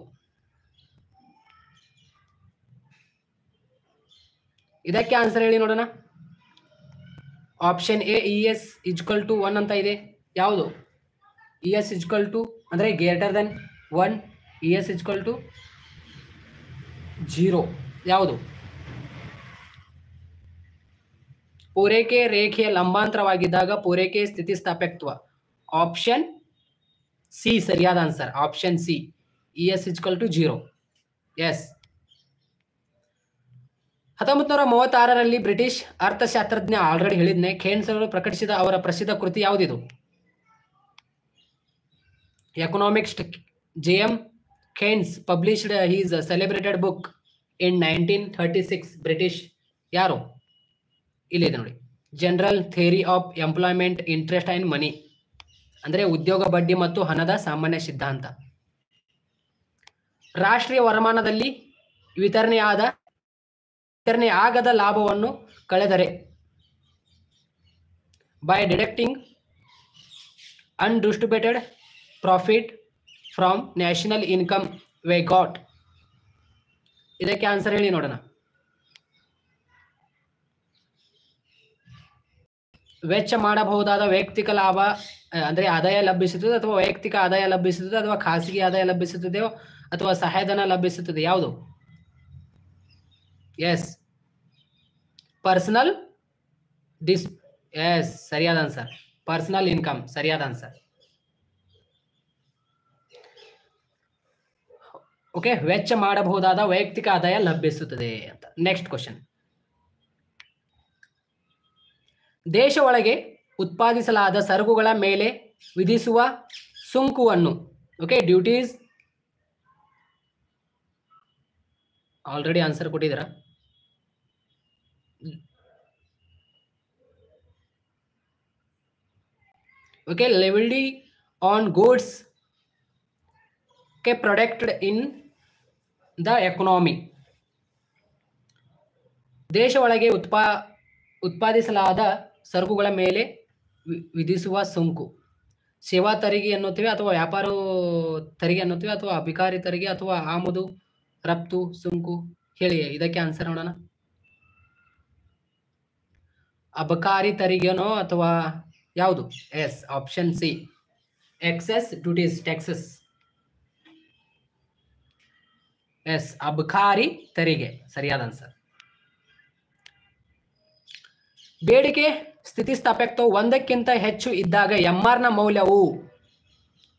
ಇದಕ್ಕೆ ಆನ್ಸರ್ ಹೇಳಿ ನೋಡೋಣ. Option A E S equal to 1 ಅಂತ ಇದೆ. ಯಾವುದು? ಇ ಎಸ್ ಇಜ್ಕಲ್ ಟು ಅಂದರೆ greater than 1, E S equal to 0. ಯಾವುದು? ಪೂರೈಕೆ ರೇಖೆಯ ಲಂಬಾಂತರವಾಗಿದ್ದಾಗ ಪೂರೈಕೆ ಸ್ಥಿತಿಸ್ಥಾಪಕತ್ವ. ಆಪ್ಷನ್ ಸಿ ಸರಿಯಾದ answer. Option C, E S equal to 0. Yes. 1936ರಲ್ಲಿ ಬ್ರಿಟಿಷ್ ಅರ್ಥಶಾಸ್ತ್ರಜ್ಞ, ಆಲ್ರೆಡಿ ಹೇಳಿದ್ನೆ, ಖೇನ್ಸ್ ಅವರು ಪ್ರಕಟಿಸಿದ ಅವರ ಪ್ರಸಿದ್ಧ ಕೃತಿ ಯಾವುದಿದು? Economics. J M. Keynes published his celebrated book in 1936. British ಯಾರು? ಇಲ್ಲಿದೆ ನೋಡಿ, general theory of employment, interest and ಮನಿ, ಅಂದರೆ ಉದ್ಯೋಗ, ಬಡ್ಡಿ ಮತ್ತು ಹಣದ ಸಾಮಾನ್ಯ ಸಿದ್ಧಾಂತ. ರಾಷ್ಟ್ರೀಯ ವರಮಾನದಲ್ಲಿ ವಿತರಣೆ ಆಗದ ಲಾಭವನ್ನು ಕಳೆದರೆ by deducting undistributed profit from national income we got. ಇದಕ್ಕೆ ಆನ್ಸರ್ ಹೇಳಿ ನೋಡೋಣ. ವೆಚ್ಚ ಮಾಡಬಹುದಾದ ವೈಯಕ್ತಿಕ ಲಾಭ ಅಂದರೆ ಆದಾಯ ಲಭಿಸುತ್ತದೆ, ಅಥವಾ ವೈಯಕ್ತಿಕ ಆದಾಯ ಲಭಿಸುತ್ತದೆ, ಅಥವಾ ಖಾಸಗಿ ಆದಾಯ ಲಭಿಸುತ್ತದೆಯೋ, ಅಥವಾ ಸಹಾಯಧನ ಲಭಿಸುತ್ತದೆ. ಯಾವುದು? ಎಸ್, ಪರ್ಸನಲ್ ಎಸ್ ಸರಿಯಾದ ಆನ್ಸರ್. ಪರ್ಸನಲ್ ಇನ್ಕಮ್ ಸರಿಯಾದ ಆನ್ಸರ್. ಓಕೆ, ವೆಚ್ಚ ಮಾಡಬಹುದಾದ ವೈಯಕ್ತಿಕ ಆದಾಯ ಲಭಿಸುತ್ತದೆ ಅಂತ. Next question. ದೇಶ ಒಳಗೆ ಉತ್ಪಾದಿಸಲಾದ ಸರಕುಗಳ ಮೇಲೆ ವಿಧಿಸುವ ಸುಂಕವನ್ನು, ಓಕೆ, ಡ್ಯೂಟೀಸ್, ಆಲ್ರೆಡಿ ಆನ್ಸರ್ ಕೊಟ್ಟಿದ್ದೀರಾ? Okay, levied on goods okay produced in the economy. ದೇಶ ಒಳಗೆ ಉತ್ಪಾದಿಸಲಾದ ಸರಕುಗಳ ಮೇಲೆ ವಿಧಿಸುವ ಸುಂಕು. ಸೇವಾ ತೆರಿಗೆ ಅನ್ನುತ್ತೇವೆ, ಅಥವಾ ವ್ಯಾಪಾರ ತೆರಿಗೆ ಅನ್ನುತ್ತೇವೆ, ಅಥವಾ ಅಬಕಾರಿ ತೆರಿಗೆ, ಅಥವಾ ಆಮದು ರಫ್ತು ಸುಂಕು. ಹೇಳಿ, ಇದಕ್ಕೆ ಆನ್ಸರ್ ನೋಡೋಣ. ಅಬಕಾರಿ ತೆರಿಗೆನೋ ಅಥವಾ ಯಾವುದು? Yes, option C, excess duties, taxes. Yes, ಅಬಕಾರಿ ತೆರಿಗೆ ಸರಿಯಾದ ಆನ್ಸರ್. ಬೇಡಿಕೆ ಸ್ಥಿತಿಸ್ಥಾಪಕತ್ವವು 1ಕ್ಕಿಂತ ಹೆಚ್ಚು ಇದ್ದಾಗ MR ನ ಮೌಲ್ಯವು,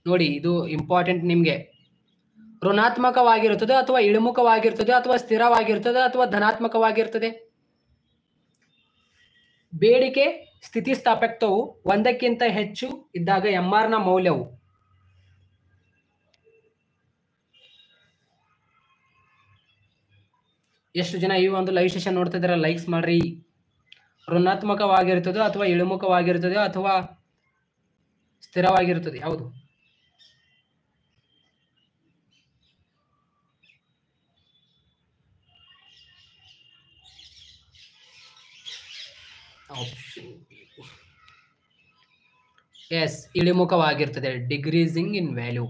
ನೋಡಿ ಇದು ಇಂಪಾರ್ಟೆಂಟ್ ನಿಮಗೆ, ಋಣಾತ್ಮಕವಾಗಿರುತ್ತದೆ, ಅಥವಾ ಇಳಿಮುಖವಾಗಿರುತ್ತದೆ, ಅಥವಾ ಸ್ಥಿರವಾಗಿರುತ್ತದೆ, ಅಥವಾ ಧನಾತ್ಮಕವಾಗಿರುತ್ತದೆ. ಬೇಡಿಕೆ ಸ್ಥಿತಿಸ್ಥಾಪಕತ್ವವು 1ಕ್ಕಿಂತ ಹೆಚ್ಚು ಇದ್ದಾಗ MR ನ ಮೌಲ್ಯವು ಎಷ್ಟು ಜನ ಈ ಒಂದು ಲೈವ್ ಸೆಷನ್ ನೋಡ್ತಾ ಇದ್ದಾರೆ? ಲೈಕ್ಸ್ ಮಾಡ್ರಿ. ಋಣಾತ್ಮಕವಾಗಿರುತ್ತದೆ, ಅಥವಾ ಇಳಿಮುಖವಾಗಿರುತ್ತದೆ, ಅಥವಾ ಸ್ಥಿರವಾಗಿರುತ್ತದೆ. ಯಾವುದು? ಎಸ್, ಇಳಿಮುಖವಾಗಿರ್ತದೆ, ಡಿಕ್ರೀಸಿಂಗ್ ಇನ್ ವ್ಯಾಲ್ಯೂ.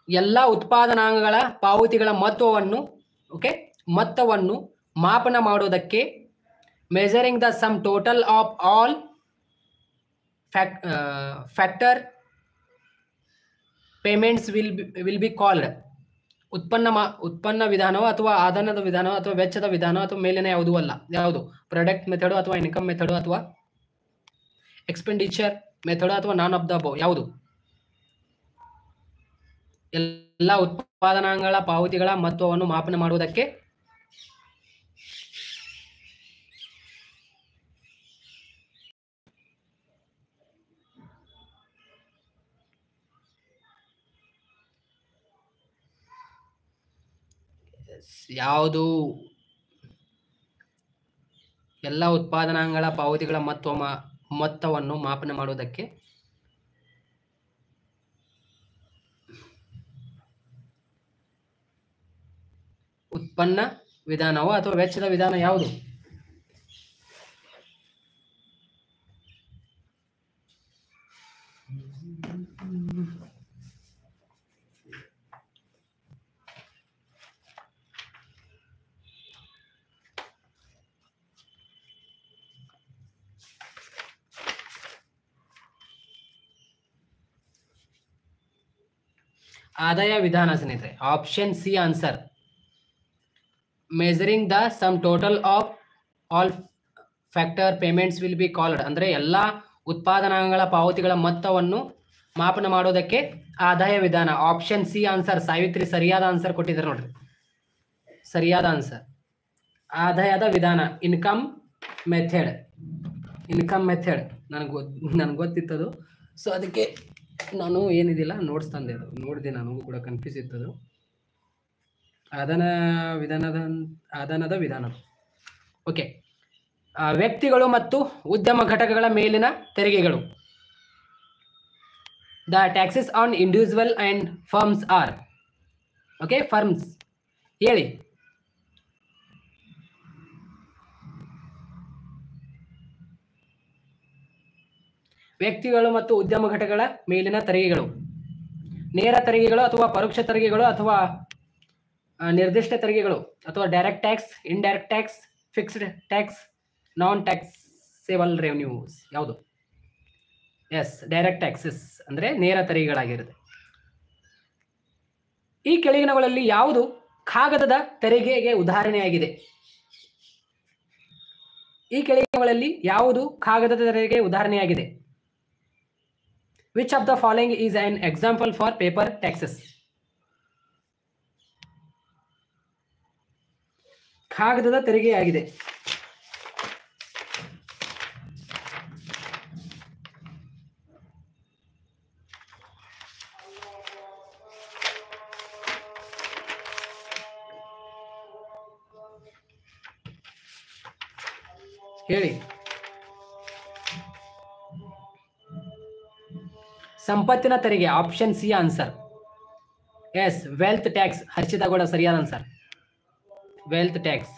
ಎಲ್ಲ ಉತ್ಪಾದನಾಂಗಗಳ ಪಾವತಿಗಳ ಮೊತ್ತವನ್ನು, ಓಕೆ, ಮೊತ್ತವನ್ನು ಮಾಪನ ಮಾಡುವುದಕ್ಕೆ measuring the sum total of all factor payments will be called. ಉತ್ಪನ್ನ ವಿಧಾನವು, ಅಥವಾ ಆದಾಯದ ವಿಧಾನ, ಅಥವಾ ವೆಚ್ಚದ ವಿಧಾನ, ಅಥವಾ ಮೇಲಿನ ಯಾವುದೂ ಅಲ್ಲ. ಯಾವುದು? ಪ್ರಾಡಕ್ಟ್ ಮೆಥಡು, ಅಥವಾ ಇನ್ಕಮ್ ಮೆಥಡು, ಅಥವಾ ಎಕ್ಸ್ಪೆಂಡಿಚರ್ ಮೆಥಡು, ಅಥವಾ ನಾನ್ ಆಫ್ ದ ಅಬೌವ್. ಯಾವುದು? ಎಲ್ಲ ಉತ್ಪಾದನಾಂಗಗಳ ಪಾವತಿಗಳ ಮೊತ್ತವನ್ನು ಮಾಪನ ಮಾಡುವುದಕ್ಕೆ ಯಾವುದು? ಎಲ್ಲ ಉತ್ಪಾದನಾಂಗಗಳ ಪಾವತಿಗಳ ಮೊತ್ತವನ್ನು ಮಾಪನ ಮಾಡುವುದಕ್ಕೆ ಉತ್ಪನ್ನ ವಿಧಾನವು, ಅಥವಾ ವೆಚ್ಚದ ವಿಧಾನ. ಯಾವುದು? ಆದಾಯ ವಿಧಾನ ಸ್ನೇಹಿತರೆ. Option C answer. Measuring the sum total of all factor payments will be called. ಅಂದರೆ ಎಲ್ಲ ಉತ್ಪಾದನಾಂಗಗಳ ಪಾವತಿಗಳ ಮೊತ್ತವನ್ನು ಮಾಪನ ಮಾಡೋದಕ್ಕೆ ಆದಾಯ ವಿಧಾನ. Option C answer. ಸಾವಿತ್ರಿ ಸರಿಯಾದ ಆನ್ಸರ್ ಕೊಟ್ಟಿದ್ದಾರೆ ನೋಡ್ರಿ, ಸರಿಯಾದ ಆನ್ಸರ್. ಆದಾಯದ ವಿಧಾನ ಇನ್ಕಮ್ ಮೆಥಡ್. ಇನ್ಕಮ್ ಮೆಥಡ್ ನನಗೆ ಗೊತ್ತಿತ್ತದು. ಸೊ ಅದಕ್ಕೆ ನಾನು ಏನಿದಿಲ್ಲ ನೋಟ್ಸ್ ತಂದೆ, ಅದು ನೋಡಿದೆ, ನನಗೂ ಕೂಡ ಕನ್ಫ್ಯೂಸ್ ಇತ್ತದು. ಆದಾನದ ವಿಧಾನ. ಓಕೆ. ವ್ಯಕ್ತಿಗಳು ಮತ್ತು ಉದ್ಯಮ ಘಟಕಗಳ ಮೇಲಿನ ತೆರಿಗೆಗಳು. The taxes on individual and firms are. Okay, firms ಹೇಳಿ. ವ್ಯಕ್ತಿಗಳು ಮತ್ತು ಉದ್ಯಮ ಘಟಕಗಳ ಮೇಲಿನ ತೆರಿಗೆಗಳು. ನೇರ ತೆರಿಗೆಗಳು ಅಥವಾ ಪರೋಕ್ಷ ತೆರಿಗೆಗಳು ಅಥವಾ ನಿರ್ದಿಷ್ಟ ತೆರಿಗೆಗಳು ಅಥವಾ direct tax, indirect tax, fixed tax, non taxable revenues. ಯಾವುದು? ಎಸ್, ಡೈರೆಕ್ಟ್ ಟ್ಯಾಕ್ಸಸ್ ಅಂದರೆ ನೇರ ತೆರಿಗೆಗಳಾಗಿರುತ್ತೆ. ಈ ಕೆಳಗಿನಗಳಲ್ಲಿ ಯಾವುದು ಕಾಗದದ ತೆರಿಗೆಗೆ ಉದಾಹರಣೆಯಾಗಿದೆ? ಈ ಕೆಳಗಿನಗಳಲ್ಲಿ ಯಾವುದು ಕಾಗದದ ತೆರಿಗೆಗೆ ಉದಾಹರಣೆಯಾಗಿದೆ? Which of the following is an example for paper taxes? ಕಾಗದದ ತೆರಿಗೆಯಾಗಿದೆ. ಹೇಳಿ. ಸಂಪತ್ತಿನ ತೆರಿಗೆ. Option C answer. Yes, wealth tax. Harshita Gowda ಸರಿಯಾದ answer, wealth tax.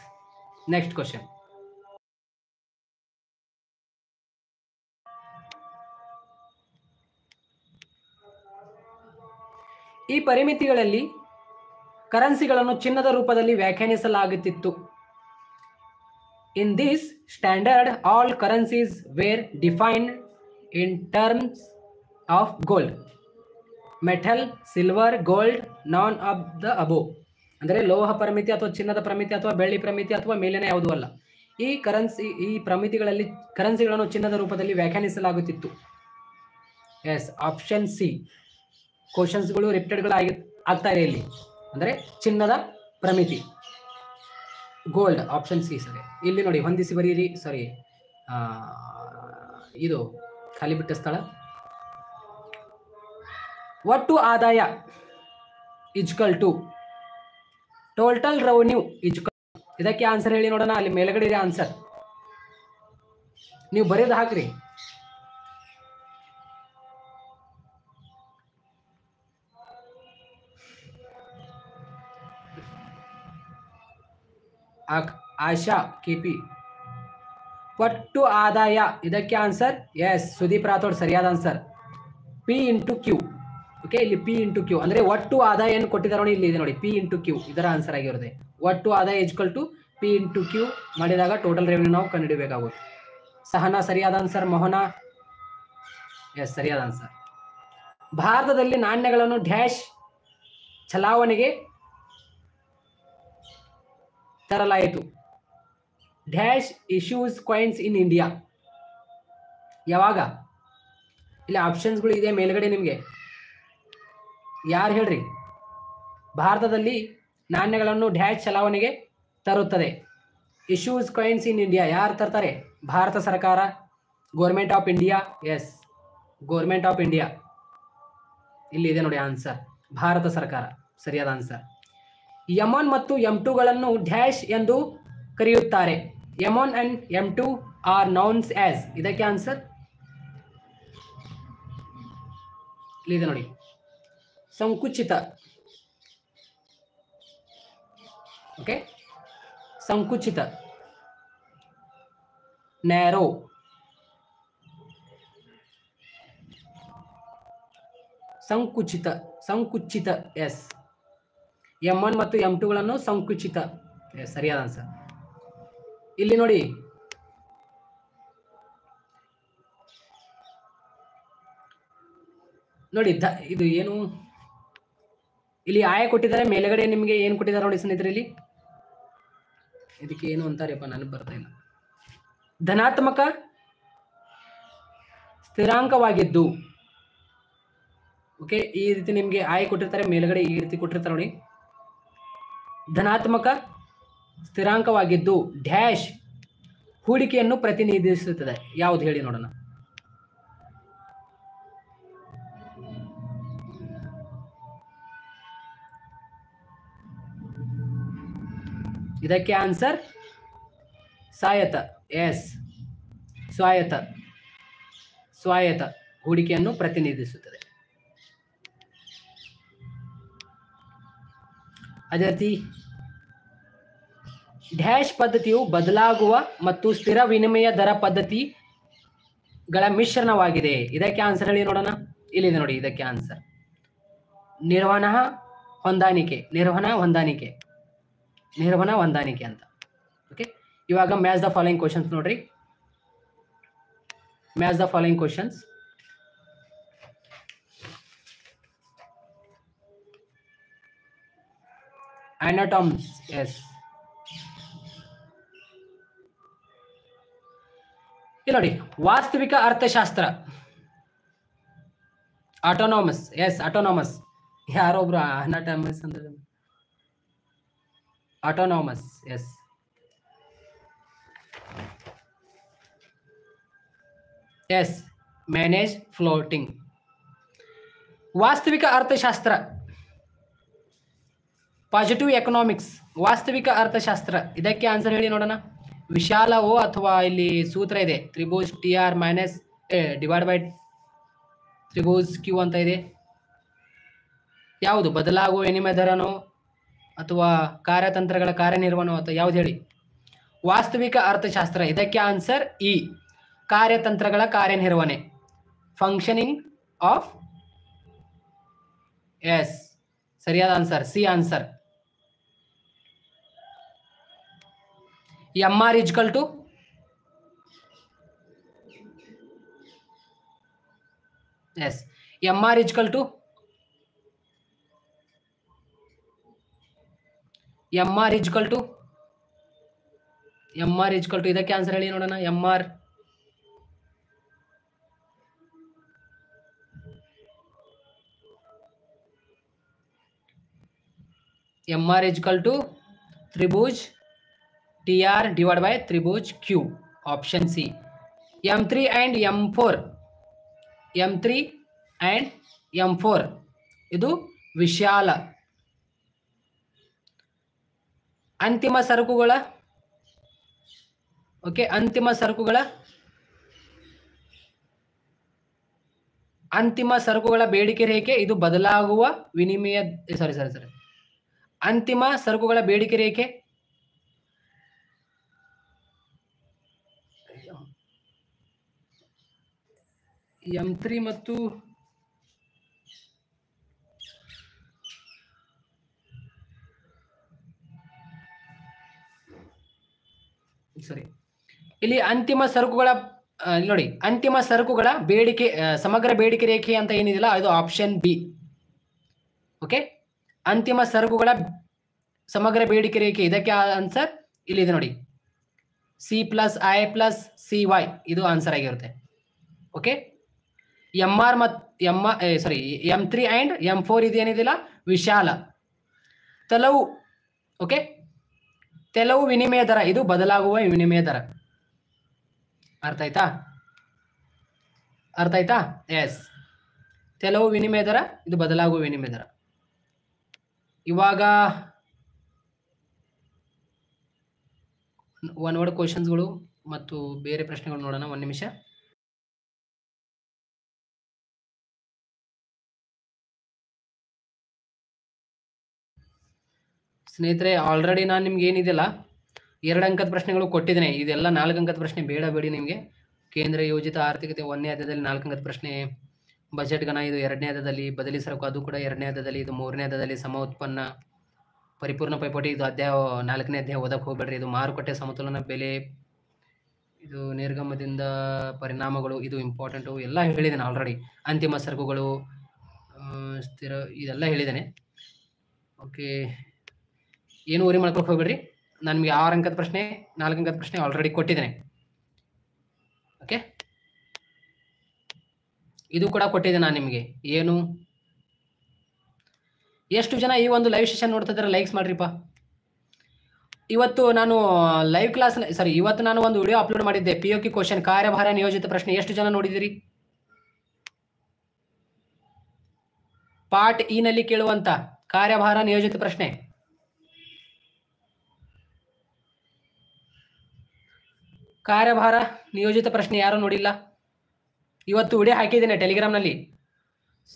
Next question. ಈ ಪರಿಮಿತಿಗಳಲ್ಲಿ ಕರೆನ್ಸಿಗಳನ್ನು ಚಿನ್ನದ ರೂಪದಲ್ಲಿ ವ್ಯಾಖ್ಯಾನಿಸಲಾಗುತ್ತಿತ್ತು. In this standard all currencies were defined in terms of gold, metal, silver, gold, none of the above. ಅಂದರೆ ಲೋಹ ಪರಿಮಿತಿ ಅಥವಾ ಚಿನ್ನದ ಪರಿಮಿತಿ ಅಥವಾ ಬೆಳ್ಳಿ ಪರಿಮಿತಿ ಅಥವಾ ಮೇಲಿನ ಯಾವುದೂ ಅಲ್ಲ. ಈ ಪರಿಮಿತಿಗಳಲ್ಲಿ ಕರೆನ್ಸಿಗಳನ್ನು ಚಿನ್ನದ ರೂಪದಲ್ಲಿ ವ್ಯಾಖ್ಯಾನಿಸಲಾಗುತ್ತಿತ್ತು. Yes, option C. ಕ್ವಶನ್ಸ್ಗಳು ರಿಪೀಟೆಡ್ಗಳು ಆಗ್ತಾ ಇದೆ ಇಲ್ಲಿ. ಅಂದರೆ ಚಿನ್ನದ ಪರಿಮಿತಿ ಗೋಲ್ಡ್. ಆಪ್ಷನ್ ಸಿ ಸರಿ. ಇಲ್ಲಿ ನೋಡಿ, ಹೊಂದಿಸಿ ಬರೀರಿ. ಸಾರಿ, ಇದು ಖಾಲಿ ಬಿಟ್ಟ ಸ್ಥಳ. ಒಟ್ಟು ಆದಾಯ equal to total revenue equal. ಇದಕ್ಕೆ ಆನ್ಸರ್ ಹೇಳಿ ನೋಡೋಣ. ಅಲ್ಲಿ ಮೇಲ್ಗಡೆ ಇದೆ ಆನ್ಸರ್, ನೀವು ಬರೆದು ಹಾಕ್ರಿ. ಆಶಾ ಕೆಪಿ. ಒಟ್ಟು ಆದಾಯ ಇದಕ್ಕೆ ಆನ್ಸರ್. ಎಸ್, ಸುದೀಪ್ ರಾಥೋಡ್ ಸರಿಯಾದ answer. P into Q. Okay, ಇಲ್ಲಿ ಪಿ ಇಂಟು ಕ್ಯೂ ಅಂದರೆ ಒಟ್ಟು ಆದಾಯ ಏನು ಕೊಟ್ಟಿದ್ದಾರೆ ನೋಡಿ, ಇಲ್ಲಿ ಇದೆ ನೋಡಿ, ಪಿ ಇಂಟು ಕ್ಯೂ ಇದರ ಆನ್ಸರ್ ಆಗಿರುತ್ತೆ. ಒಟ್ಟು ಆದಾಯ equal to P into Q ಮಾಡಿದಾಗ ಟೋಟಲ್ ರೆವೆನ್ಯೂ ನಾವು ಕಂಡುಹಿಡಬೇಕಾಗುತ್ತೆ. ಸಹನಾ ಸರಿಯಾದ ಆನ್ಸರ್. ಮೋಹನ ಎಸ್, ಸರಿಯಾದ ಆನ್ಸರ್. ಭಾರತದಲ್ಲಿ ನಾಣ್ಯಗಳನ್ನು ಡ್ಯಾಶ್ ಚಲಾವಣೆಗೆ ತರಲಾಯಿತು. Dash issues coins in India. ಯಾವಾಗ? ಇಲ್ಲಿ ಆಪ್ಷನ್ಸ್ಗಳು ಇದೆ ಮೇಲ್ಗಡೆ ನಿಮಗೆ. ಯಾರು ಹೇಳ್ರಿ? ಭಾರತದಲ್ಲಿ ನಾಣ್ಯಗಳನ್ನು ಡ್ಯಾಶ್ ಚಲಾವಣೆಗೆ ತರುತ್ತದೆ. ಇಶ್ಯೂಸ್ ಕಾಯಿನ್ಸ್ ಇನ್ ಇಂಡಿಯಾ ಯಾರು ತರ್ತಾರೆ? ಭಾರತ ಸರ್ಕಾರ, government of India. Yes, government of India. ಇಲ್ಲಿ ಇದೆ ನೋಡಿ ಆನ್ಸರ್, ಭಾರತ ಸರ್ಕಾರ ಸರಿಯಾದ ಆನ್ಸರ್. M1 ಮತ್ತು M2ಗಳನ್ನು ಡ್ಯಾಶ್ ಎಂದು ಕರೆಯುತ್ತಾರೆ. M1 and M2 are known as. ಇದಕ್ಕೆ ಆನ್ಸರ್ ಇಲ್ಲಿದೆ ನೋಡಿ, ಸಂಕುಚಿತ. ಓಕೆ, ಸಂಕುಚಿತ, ನ್ಯಾರೋ, ಸಂಕುಚಿತ, ಸಂಕುಚಿತ. ಎಸ್, M1 ಮತ್ತು M2ಗಳನ್ನು ಸಂಕುಚಿತ. ಎಸ್, ಸರಿಯಾದ ಆನ್ಸರ್. ಇಲ್ಲಿ ನೋಡಿ, ನೋಡಿ ಇದು ಏನು ಇಲ್ಲಿ ಆಯ ಕೊಟ್ಟಿದ್ದಾರೆ, ಮೇಲ್ಗಡೆ ನಿಮಗೆ ಏನು ಕೊಟ್ಟಿದ್ದಾರೆ ನೋಡಿ ಸ್ನೇಹಿತರೆ, ಇಲ್ಲಿ ಇದಕ್ಕೆ ಏನು ಅಂತಾರೆಪ್ಪ, ನನಗೆ ಬರ್ತಾ ಇಲ್ಲ. ಧನಾತ್ಮಕ ಸ್ಥಿರಾಂಕವಾಗಿದ್ದು. ಓಕೆ, ಈ ರೀತಿ ನಿಮಗೆ ಆಯ ಕೊಟ್ಟಿರ್ತಾರೆ, ಮೇಲ್ಗಡೆ ಈ ರೀತಿ ಕೊಟ್ಟಿರ್ತಾರೆ ನೋಡಿ. ಧನಾತ್ಮಕ ಸ್ಥಿರಾಂಕವಾಗಿದ್ದು ಡ್ಯಾಶ್ ಹೂಡಿಕೆಯನ್ನು ಪ್ರತಿನಿಧಿಸುತ್ತದೆ. ಯಾವುದು ಹೇಳಿ ನೋಡೋಣ. ಇದಕ್ಕೆ ಆನ್ಸರ್ ಸ್ವಾಯತ್ತ. ಎಸ್, ಸ್ವಾಯತ್ತ. ಸ್ವಾಯತ್ತ ಹೂಡಿಕೆಯನ್ನು ಪ್ರತಿನಿಧಿಸುತ್ತದೆ. ಅದೇ ರೀತಿ ಡ್ಯಾಶ್ ಪದ್ಧತಿಯು ಬದಲಾಗುವ ಮತ್ತು ಸ್ಥಿರ ವಿನಿಮಯ ದರ ಪದ್ಧತಿಗಳ ಮಿಶ್ರಣವಾಗಿದೆ. ಇದಕ್ಕೆ ಆನ್ಸರ್ ಹೇಳಿ ನೋಡೋಣ. ಇಲ್ಲಿದೆ ನೋಡಿ, ಇದಕ್ಕೆ ಆನ್ಸರ್ ನಿರ್ವಹಣಾ ಹೊಂದಾಣಿಕೆ. ನಿರ್ವಹಣಾ ಹೊಂದಾಣಿಕೆ, ನಿರ್ವಹಣಾ ಹೊಂದಾಣಿಕೆ ಅಂತ. ಓಕೆ, ಇವಾಗ ಮ್ಯಾಚ್ ದ ಫಾಲೋಯಿಂಗ್ ಕ್ವಶನ್ಸ್ ನೋಡ್ರಿ. Match the following questions. Anatoms, yes. ಇಲ್ಲಿ ನೋಡಿ, ವಾಸ್ತವಿಕ ಅರ್ಥಶಾಸ್ತ್ರ. Autonomous, yes, autonomous. ಯಾರೊಬ್ರು ಅನಾಟಮಸ್ ಅಂತ, autonomous, yes. Yes, manage floating. ವಾಸ್ತವಿಕ ಅರ್ಥಶಾಸ್ತ್ರ, ಪಾಸಿಟಿವ್ ಎಕನಾಮಿಕ್ಸ್. ವಾಸ್ತವಿಕ ಅರ್ಥಶಾಸ್ತ್ರ, ಇದಕ್ಕೆ ಆನ್ಸರ್ ಹೇಳಿ ನೋಡೋಣ. ವಿಶಾಲವೋ ಅಥವಾ ಇಲ್ಲಿ ಸೂತ್ರ ಇದೆ, ತ್ರಿಭುಜ್ T R minus divide by ತ್ರಿಭುಜ್ ಕ್ಯೂ ಅಂತ ಇದೆ. ಯಾವುದು ಬದಲಾಗುವ ವಿನಿಮಯ ದರನೋ ಅಥವಾ ಕಾರ್ಯತಂತ್ರಗಳ ಕಾರ್ಯನಿರ್ವಹಣೆ ಅಥವಾ ಯಾವ್ದು ಹೇಳಿ. ವಾಸ್ತವಿಕ ಅರ್ಥಶಾಸ್ತ್ರ, ಇದಕ್ಕೆ ಆನ್ಸರ್ ಇ, ಕಾರ್ಯತಂತ್ರಗಳ ಕಾರ್ಯನಿರ್ವಹಣೆ, ಫಂಕ್ಷನಿಂಗ್ ಆಫ್. ಎಸ್, ಸರಿಯಾದ answer C answer. MR equal to yes, MR equal to MR equal to MR equal to ಇದಕ್ಕೆ ಆನ್ಸರ್ ಹೇಳಿ ನೋಡೋಣ. MR MR equal to ತ್ರಿಭುಜ್ TR divided by ತ್ರಿಭುಜ್ Q. Option C. M3 and M4, M3 and M4 ಇದು ವಿಶಾಲ. ಅಂತಿಮ ಸರಕುಗಳ, okay, ಅಂತಿಮ ಸರಕುಗಳ ಬೇಡಿಕೆ ರೇಖೆ, ಇದು ಬದಲಾಗುವ ವಿನಿಮಯ, ಸಾರಿ ಅಂತಿಮ ಸರಕುಗಳ ಬೇಡಿಕೆ ರೇಖೆ M3 ಮತ್ತು ಇಲ್ಲಿ ಅಂತಿಮ ಸರಕುಗಳ ನೋಡಿ, ಅಂತಿಮ ಸರಕುಗಳ ಬೇಡಿಕೆ ಸಮಗ್ರ ಬೇಡಿಕೆ ರೇಖೆ ಅಂತ ಏನಿದಿಲ್ಲ, ಅದು ಆಪ್ಷನ್ ಬಿ. ಓಕೆ, ಅಂತಿಮ ಸರಕುಗಳ ಸಮಗ್ರ ಬೇಡಿಕೆ ರೇಖೆ, ಇದಕ್ಕೆ ಆನ್ಸರ್ ಇಲ್ಲಿದೆ ನೋಡಿ, C+I+CY ಇದು ಆನ್ಸರ್ ಆಗಿರುತ್ತೆ. ಓಕೆ, MR ಮತ್ತು M3 ಆ್ಯಂಡ್ M4 ಇದೇನಿದಿಲ್ಲ ವಿಶಾಲ. ತೆಲವು, ಓಕೆ, ತೆಲವು ವಿನಿಮಯ ದರ, ಇದು ಬದಲಾಗುವ ವಿನಿಮಯ ದರ. ಅರ್ಥ ಆಯ್ತಾ? ಎಸ್, ತೆಲವು ವಿನಿಮಯ ದರ, ಇದು ಬದಲಾಗುವ ವಿನಿಮಯ ದರ. ಇವಾಗ ಒನ್ ವರ್ಡ್ ಕ್ವಶನ್ಸ್ಗಳು ಮತ್ತು ಬೇರೆ ಪ್ರಶ್ನೆಗಳು ನೋಡೋಣ. ಒಂದು ನಿಮಿಷ. ಸ್ನೇಹಿತರೆ, ಆಲ್ರೆಡಿ ನಾನು ನಿಮ್ಗೆ ಏನಿದೆಯಲ್ಲ 2 ಅಂಕದ ಪ್ರಶ್ನೆಗಳು ಕೊಟ್ಟಿದ್ದೇನೆ. ಇದೆಲ್ಲ 4 ಅಂಕದ ಪ್ರಶ್ನೆ ಬೇಡಿ ನಿಮಗೆ. ಕೇಂದ್ರ ಯೋಜಿತ ಆರ್ಥಿಕತೆ 1ನೇ ಅಧ್ಯಾಯದಲ್ಲಿ 4 ಅಂಕದ ಪ್ರಶ್ನೆ. ಬಜೆಟ್ ಗಣ ಇದು 2ನೇ ಅಧ್ಯಾಯದಲ್ಲಿ. ಬದಲಿ ಸರಕು ಅದು ಕೂಡ 2ನೇ ಅಧ್ಯಾಯದಲ್ಲಿ. ಇದು 3ನೇ ಅಧ್ಯಾಯದಲ್ಲಿ. ಸಮ ಉತ್ಪನ್ನ, ಪರಿಪೂರ್ಣ ಪೈಪೋಟಿ ಇದು ಅಧ್ಯಾಯ 4ನೇ ಅಧ್ಯಾಯ, ಓದಕ್ಕೆ ಹೋಗ್ಬೇಡ್ರಿ. ಇದು ಮಾರುಕಟ್ಟೆ ಸಮತೋಲನ ಬೆಲೆ, ಇದು ನಿರ್ಗಮದಿಂದ ಪರಿಣಾಮಗಳು, ಇದು ಇಂಪಾರ್ಟೆಂಟು, ಎಲ್ಲ ಹೇಳಿದ್ದೇನೆ ಆಲ್ರೆಡಿ. ಅಂತಿಮ ಸರಕುಗಳು, ಸ್ಥಿರ, ಇದೆಲ್ಲ ಹೇಳಿದ್ದೇನೆ. ಓಕೆ, ಏನು ಊರಿ ಮಾಡ್ಕೊಕ್ ಹೋಗ್ಬೇಡ್ರಿ. ನಾನು ನಿಮಗೆ 6 ಅಂಕದ ಪ್ರಶ್ನೆ 4 ಅಂಕದ ಪ್ರಶ್ನೆ ಆಲ್ರೆಡಿ ಕೊಟ್ಟಿದ್ದೇನೆ. ಓಕೆ, ಇದು ಕೂಡ ಕೊಟ್ಟಿದ್ದೆ ನಾನು ನಿಮಗೆ. ಏನು, ಎಷ್ಟು ಜನ ಈ ಒಂದು ಲೈವ್ ಸೆಷನ್ ನೋಡ್ತಾ ಇದ್ದಾರೆ ಲೈಕ್ಸ್ ಮಾಡ್ರಿಪ್ಪ. ಇವತ್ತು ನಾನು ಲೈವ್ ಕ್ಲಾಸ್ ಇವತ್ತು ನಾನು ಒಂದು ವಿಡಿಯೋ ಅಪ್ಲೋಡ್ ಮಾಡಿದ್ದೆ. POQ ಕ್ವಶನ್, ಕಾರ್ಯಭಾರ ನಿಯೋಜಿತ ಪ್ರಶ್ನೆ. ಎಷ್ಟು ಜನ ನೋಡಿದಿರಿ? ಪಾರ್ಟ್ ಇ ನಲ್ಲಿ ಕೇಳುವಂತ ಕಾರ್ಯಭಾರ ನಿಯೋಜಿತ ಪ್ರಶ್ನೆ. ಕಾರ್ಯಭಾರ ನಿಯೋಜಿತ ಪ್ರಶ್ನೆ ಯಾರು ನೋಡಿಲ್ಲ? ಇವತ್ತು ವಿಡಿಯೋ ಹಾಕಿದ್ದೇನೆ ಟೆಲಿಗ್ರಾಮ್ನಲ್ಲಿ.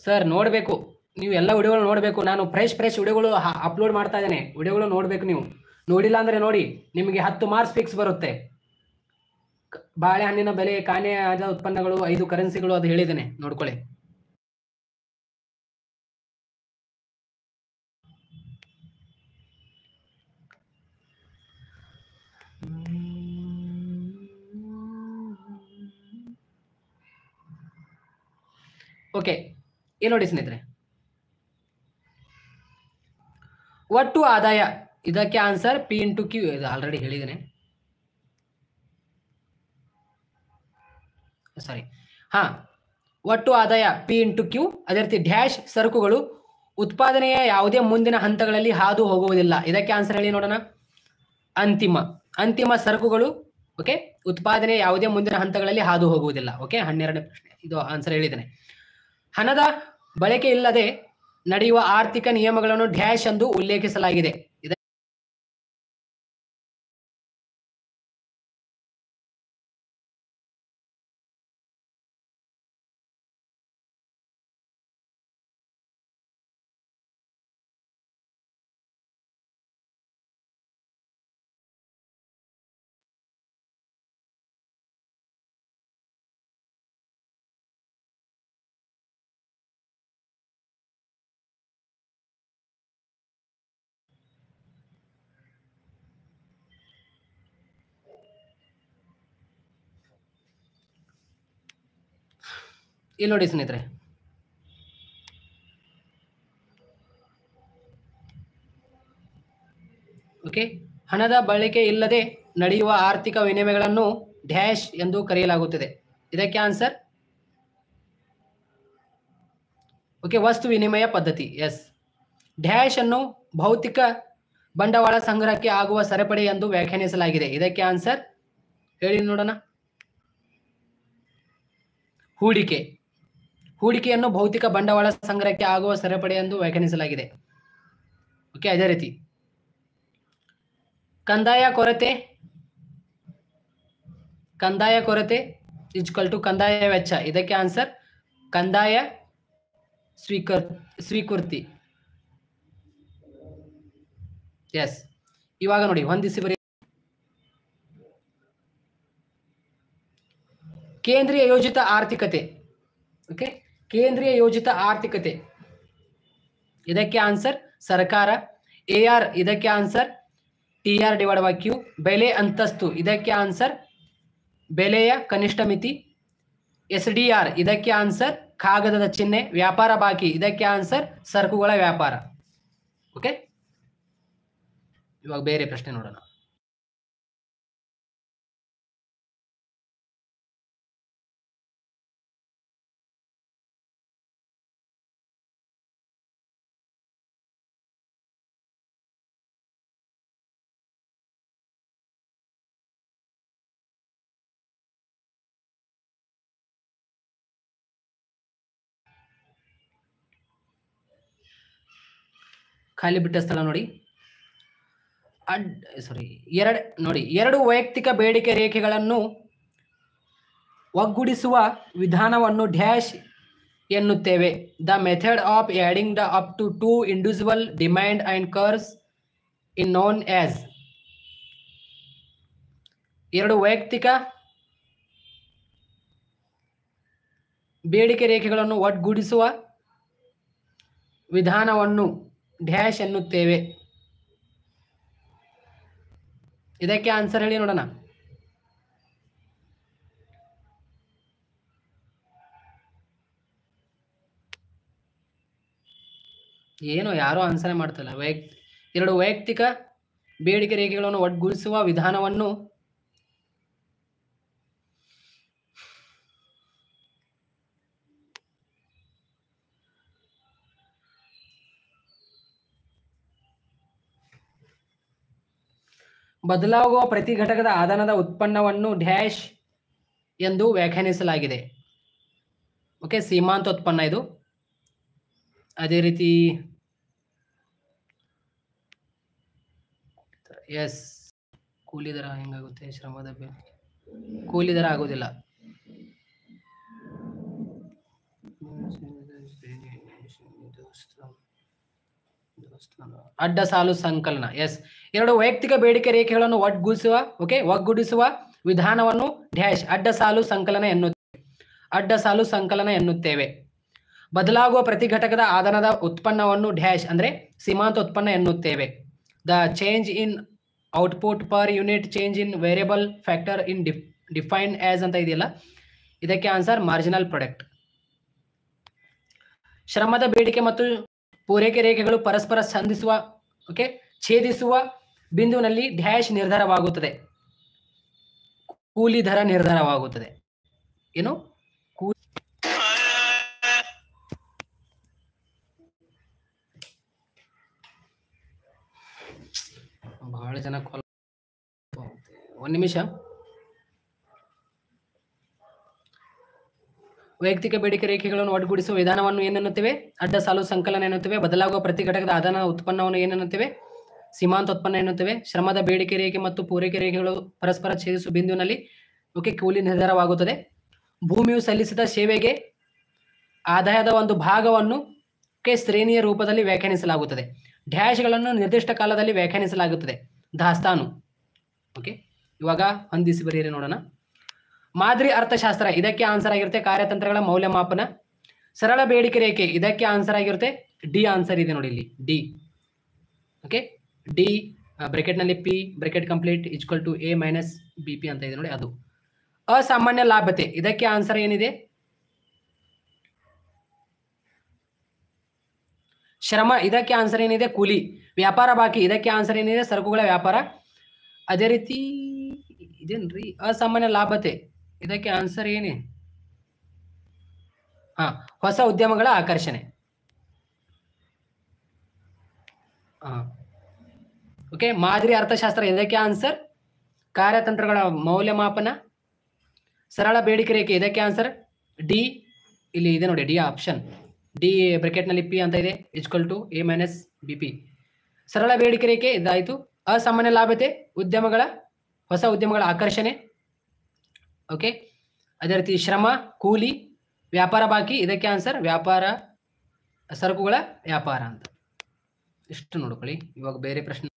ಸರ್ ನೋಡಬೇಕು, ನೀವು ಎಲ್ಲ ವಿಡಿಯೋಗಳು ನೋಡಬೇಕು. ನಾನು ಫ್ರೆಶ್ ವಿಡಿಯೋಗಳು ಅಪ್ಲೋಡ್ ಮಾಡ್ತಾ ಇದ್ದೇನೆ. ವಿಡಿಯೋಗಳು ನೋಡಬೇಕು. ನೀವು ನೋಡಿಲ್ಲ ಅಂದರೆ ನೋಡಿ, ನಿಮಗೆ 10 ಮಾರ್ಕ್ಸ್ ಫಿಕ್ಸ್ ಬರುತ್ತೆ. ಬಾಳೆಹಣ್ಣಿನ ಬೆಲೆ, ಕಾಣೆಯಾದ ಉತ್ಪನ್ನಗಳು, 5 ಕರೆನ್ಸಿಗಳು, ಅದು ಹೇಳಿದ್ದೇನೆ, ನೋಡ್ಕೊಳ್ಳಿ. ಓಕೆ, ಏನು ನೋಡಿ ಸ್ನೇಹಿತರೆ, ಒಟ್ಟು ಆದಾಯ, ಇದಕ್ಕೆ ಆನ್ಸರ್ P × Q. ಇದು ಆಲ್ರೆಡಿ ಹೇಳಿದ್ದೇನೆ. ಒಟ್ಟು ಆದಾಯ P × Q. ಅದೇ ರೀತಿ ಡ್ಯಾಶ್ ಸರಕುಗಳು ಉತ್ಪಾದನೆಯ ಯಾವುದೇ ಮುಂದಿನ ಹಂತಗಳಲ್ಲಿ ಹಾದು ಹೋಗುವುದಿಲ್ಲ. ಇದಕ್ಕೆ ಆನ್ಸರ್ ಹೇಳಿ ನೋಡೋಣ. ಅಂತಿಮ ಸರಕುಗಳು. ಓಕೆ, ಉತ್ಪಾದನೆ ಯಾವುದೇ ಮುಂದಿನ ಹಂತಗಳಲ್ಲಿ ಹಾದು ಹೋಗುವುದಿಲ್ಲ. ಓಕೆ, 12ನೇ ಪ್ರಶ್ನೆ, ಇದು ಆನ್ಸರ್ ಹೇಳಿದ್ದೇನೆ. ಹಣದ ಬಳಕೆ ಇಲ್ಲದೆ ನಡೆಯುವ ಆರ್ಥಿಕ ನಿಯಮಗಳನ್ನು ಡ್ಯಾಶ್ ಎಂದು ಉಲ್ಲೇಖಿಸಲಾಗಿದೆ. ಇಲ್ಲಿ ನೋಡಿ ಸ್ನೇಹಿತರೆ, ಓಕೆ, ಹಣದ ಬಳಕೆ ಇಲ್ಲದೆ ನಡೆಯುವ ಆರ್ಥಿಕ ವಿನಿಮಯಗಳನ್ನು ಡ್ಯಾಶ್ ಎಂದು ಕರೆಯಲಾಗುತ್ತದೆ. ಇದಕ್ಕೆ ಆನ್ಸರ್ ಓಕೆ, ವಸ್ತು ವಿನಿಮಯ ಪದ್ಧತಿ. ಎಸ್. ಡ್ಯಾಶ್ ಅನ್ನು ಭೌತಿಕ ಬಂಡವಾಳ ಸಂಗ್ರಹಕ್ಕೆ ಆಗುವ ಸರಪಳಿ ಎಂದು ವ್ಯಾಖ್ಯಾನಿಸಲಾಗಿದೆ. ಇದಕ್ಕೆ ಆನ್ಸರ್ ಹೇಳಿ ನೋಡೋಣ. ಹೂಡಿಕೆಯನ್ನು ಭೌತಿಕ ಬಂಡವಾಳ ಸಂಗ್ರಹಕ್ಕೆ ಆಗುವ ಸರಪಳಿ ಎಂದು ವ್ಯಾಖ್ಯಾನಿಸಲಾಗಿದೆ. ಓಕೆ, ಅದೇ ರೀತಿ ಕಂದಾಯ ಕೊರತೆ = ಕಂದಾಯ ವೆಚ್ಚ. ಇದಕ್ಕೆ ಆನ್ಸರ್ ಕಂದಾಯ ಸ್ವೀಕೃತಿ. ಎಸ್. ಇವಾಗ ನೋಡಿ, ಹೊಂದಿಸಿ ಬರಿ. ಕೇಂದ್ರೀಯ ಯೋಜಿತ ಆರ್ಥಿಕತೆ. ಓಕೆ, ಕೇಂದ್ರೀಯ ಯೋಜಿತ ಆರ್ಥಿಕತೆ. ಇದಕ್ಕೆ ಆನ್ಸರ್ ಸರ್ಕಾರ. AR, ಇದಕ್ಕೆ ಆನ್ಸರ್ TR/Q. ಬೆಲೆ ಅಂತಸ್ತು, ಇದಕ್ಕೆ ಆನ್ಸರ್ ಬೆಲೆಯ ಕನಿಷ್ಠ ಮಿತಿ. SDR, ಇದಕ್ಕೆ ಆನ್ಸರ್ ಕಾಗದದ ಚಿಹ್ನೆ. ವ್ಯಾಪಾರ ಬಾಕಿ, ಇದಕ್ಕೆ ಆನ್ಸರ್ ಸರಕುಗಳ ವ್ಯಾಪಾರ. ಓಕೆ, ಇವಾಗ ಬೇರೆ ಪ್ರಶ್ನೆ ನೋಡೋಣ. ಖಾಲಿ ಬಿಟ್ಟ ಸ್ಥಳ ನೋಡಿ. ಎರಡು ವೈಯಕ್ತಿಕ ಬೇಡಿಕೆ ರೇಖೆಗಳನ್ನು ಒಗ್ಗೂಡಿಸುವ ವಿಧಾನವನ್ನು ಡ್ಯಾಶ್ ಎನ್ನುತ್ತೇವೆ. The method of adding the up to 2 individual demand and curves in known as. ಎರಡು ವೈಯಕ್ತಿಕ ಬೇಡಿಕೆ ರೇಖೆಗಳನ್ನು ಒಗ್ಗೂಡಿಸುವ ವಿಧಾನವನ್ನು ಡ್ಯಾಶ್ ಎನ್ನುತ್ತೇವೆ. ಇದಕ್ಕೆ ಆನ್ಸರ್ ಹೇಳಿ ನೋಡೋಣ. ಏನೋ ಯಾರೋ ಆನ್ಸರ್ ಮಾಡ್ತಲ್ಲ. ಎರಡು ವೈಯಕ್ತಿಕ ಬೇಡಿಕೆ ರೇಖೆಗಳನ್ನು ಒಟ್ಟುಗೂಡಿಸುವ ವಿಧಾನವನ್ನು ಬದಲಾಗುವ ಪ್ರತಿ ಘಟಕದ ಆದಾನದ ಉತ್ಪನ್ನವನ್ನು ಡ್ಯಾಶ್ ಎಂದು ವ್ಯಾಖ್ಯಾನಿಸಲಾಗಿದೆ. ಓಕೆ, ಸೀಮಾಂತ ಉತ್ಪನ್ನ ಇದು. ಅದೇ ರೀತಿ ಎಸ್, ಕೂಲಿ ದರ ಹೆಂಗಾಗುತ್ತೆ? ಶ್ರಮದ ಬೆಲೆ ಕೂಲಿ ದರ ಆಗೋದಿಲ್ಲ. ಅಡ್ಡ ಸಾಲು ಸಂಕಲನ. ಎಸ್, ಎರಡು ವೈಯಕ್ತಿಕ ಬೇಡಿಕೆ ರೇಖೆಗಳನ್ನು ಒಗ್ಗೂಡಿಸುವ ವಿಧಾನವನ್ನು ಡ್ಯಾಶ್ ಅಡ್ಡ ಸಾಲು ಸಂಕಲನ ಎನ್ನುತ್ತೇವೆ. ಬದಲಾಗುವ ಪ್ರತಿ ಘಟಕದ ಆದಾನದ ಉತ್ಪನ್ನವನ್ನು ಡ್ಯಾಶ್ ಅಂದ್ರೆ ಸೀಮಾಂತ ಉತ್ಪನ್ನ ಎನ್ನುತ್ತೇವೆ. The change in output per unit change in variable factor in defined as ಅಂತ ಇದೆಯಲ್ಲ, ಇದಕ್ಕೆ ಆನ್ಸರ್ ಮಾರ್ಜಿನಲ್ ಪ್ರಾಡಕ್ಟ್. ಶ್ರಮದ ಬೇಡಿಕೆ ಮತ್ತು ಪೂರೈಕೆ ರೇಖೆಗಳು ಪರಸ್ಪರ ಛೇದಿಸುವ ಬಿಂದುವಿನಲ್ಲಿ ಡ್ಯಾಶ್ ನಿರ್ಧಾರವಾಗುತ್ತದೆ. ಕೂಲಿ ದರ ನಿರ್ಧಾರವಾಗುತ್ತದೆ. ಏನು? ಬಹಳ ಜನ ಕಾಲ್. ಒಂದು ನಿಮಿಷ. ವೈಯಕ್ತಿಕ ಬೇಡಿಕೆ ರೇಖೆಗಳನ್ನು ಒಟ್ಟುಗೂಡಿಸುವ ವಿಧಾನವನ್ನು ಏನೆನ್ನುತ್ತೇವೆ? ಅಡ್ಡ ಸಾಲು ಸಂಕಲನ ಎನ್ನುತ್ತೇವೆ. ಬದಲಾಗುವ ಪ್ರತಿ ಘಟಕದ ಆದಾನ ಉತ್ಪನ್ನವನ್ನು ಏನೆನ್ನುತ್ತೇವೆ? ಸೀಮಾಂತ ಉತ್ಪನ್ನ ಎನ್ನುತ್ತೇವೆ. ಶ್ರಮದ ಬೇಡಿಕೆ ರೇಖೆ ಮತ್ತು ಪೂರೈಕೆ ರೇಖೆಗಳು ಪರಸ್ಪರ ಛೇದಿಸುವ ಬಿಂದುವಿನಲ್ಲಿ ಕೂಲಿ ನಿರ್ಧಾರವಾಗುತ್ತದೆ. ಭೂಮಿಯು ಸಲ್ಲಿಸಿದ ಸೇವೆಗೆ ಆದಾಯದ ಒಂದು ಭಾಗವನ್ನು ಶ್ರೇಣಿಯ ರೂಪದಲ್ಲಿ ವ್ಯಾಖ್ಯಾನಿಸಲಾಗುತ್ತದೆ. ಡ್ಯಾಶ್ಗಳನ್ನು ನಿರ್ದಿಷ್ಟ ಕಾಲದಲ್ಲಿ ವ್ಯಾಖ್ಯಾನಿಸಲಾಗುತ್ತದೆ. ದಾಸ್ತಾನು. ಇವಾಗ ಹೊಂದಿಸಿ ಬರೆಯಿರಿ ನೋಡೋಣ. ಮಾದರಿ ಅರ್ಥಶಾಸ್ತ್ರ, ಇದಕ್ಕೆ ಆನ್ಸರ್ ಆಗಿರುತ್ತೆ ಕಾರ್ಯತಂತ್ರಗಳ ಮೌಲ್ಯಮಾಪನ. ಸರಳ ಬೇಡಿಕೆ ರೇಖೆ, ಇದಕ್ಕೆ ಆನ್ಸರ್ ಆಗಿರುತ್ತೆ ಡಿ. ಆನ್ಸರ್ ಇದೆ ನೋಡಿ ಇಲ್ಲಿ, ಡಿ. ಡಿ ಬ್ರಾಕೆಟ್ನಲ್ಲಿ P bracket complete equal to A minus B P ಅಂತ ಇದೆ ನೋಡಿ, ಅದು. ಅಸಾಮಾನ್ಯ ಲಾಭತೆ, ಇದಕ್ಕೆ ಆನ್ಸರ್ ಏನಿದೆ? ಶ್ರಮ, ಇದಕ್ಕೆ ಆನ್ಸರ್ ಏನಿದೆ? ಕೂಲಿ. ವ್ಯಾಪಾರ ಬಾಕಿ, ಇದಕ್ಕೆ ಆನ್ಸರ್ ಏನಿದೆ? ಸರಕುಗಳ ವ್ಯಾಪಾರ. ಅದೇ ರೀತಿ ಇದೇನ್ರಿ ಅಸಾಮಾನ್ಯ ಲಾಭತೆ, ಇದಕ್ಕೆ ಆನ್ಸರ್ ಏನೇ? ಹೊಸ ಉದ್ಯಮಗಳ ಆಕರ್ಷಣೆ. ಮಾದರಿ ಅರ್ಥಶಾಸ್ತ್ರ, ಇದಕ್ಕೆ ಆನ್ಸರ್ ಕಾರ್ಯತಂತ್ರಗಳ ಮೌಲ್ಯಮಾಪನ. ಸರಳ ಬೇಡಿಕೆ ರೇಖೆ, ಇದಕ್ಕೆ ಆನ್ಸರ್ ಡಿ. ಇಲ್ಲಿ ಇದೆ ನೋಡಿ, ಡಿ ಆಪ್ಷನ್. ಡಿ ಬ್ರಾಕೆಟ್ನಲ್ಲಿ ಪಿ ಅಂತ ಇದೆ equal to A minus B P. ಸರಳ ಬೇಡಿಕೆ ರೇಖೆ ಇದಾಯಿತು. ಅಸಾಮಾನ್ಯ ಲಾಭತೆ, ಹೊಸ ಉದ್ಯಮಗಳ ಆಕರ್ಷಣೆ. ಅದೇ ರೀತಿ ಶ್ರಮ, ಕೂಲಿ, ವ್ಯಾಪಾರ ಬಾಕಿ, ಇದಕ್ಕೆ ಆನ್ಸರ್ ವ್ಯಾಪಾರ, ಸರಕುಗಳ ವ್ಯಾಪಾರ ಅಂತ. ಇಷ್ಟು ನೋಡ್ಕೊಳ್ಳಿ. ಇವಾಗ ಬೇರೆ ಪ್ರಶ್ನೆ.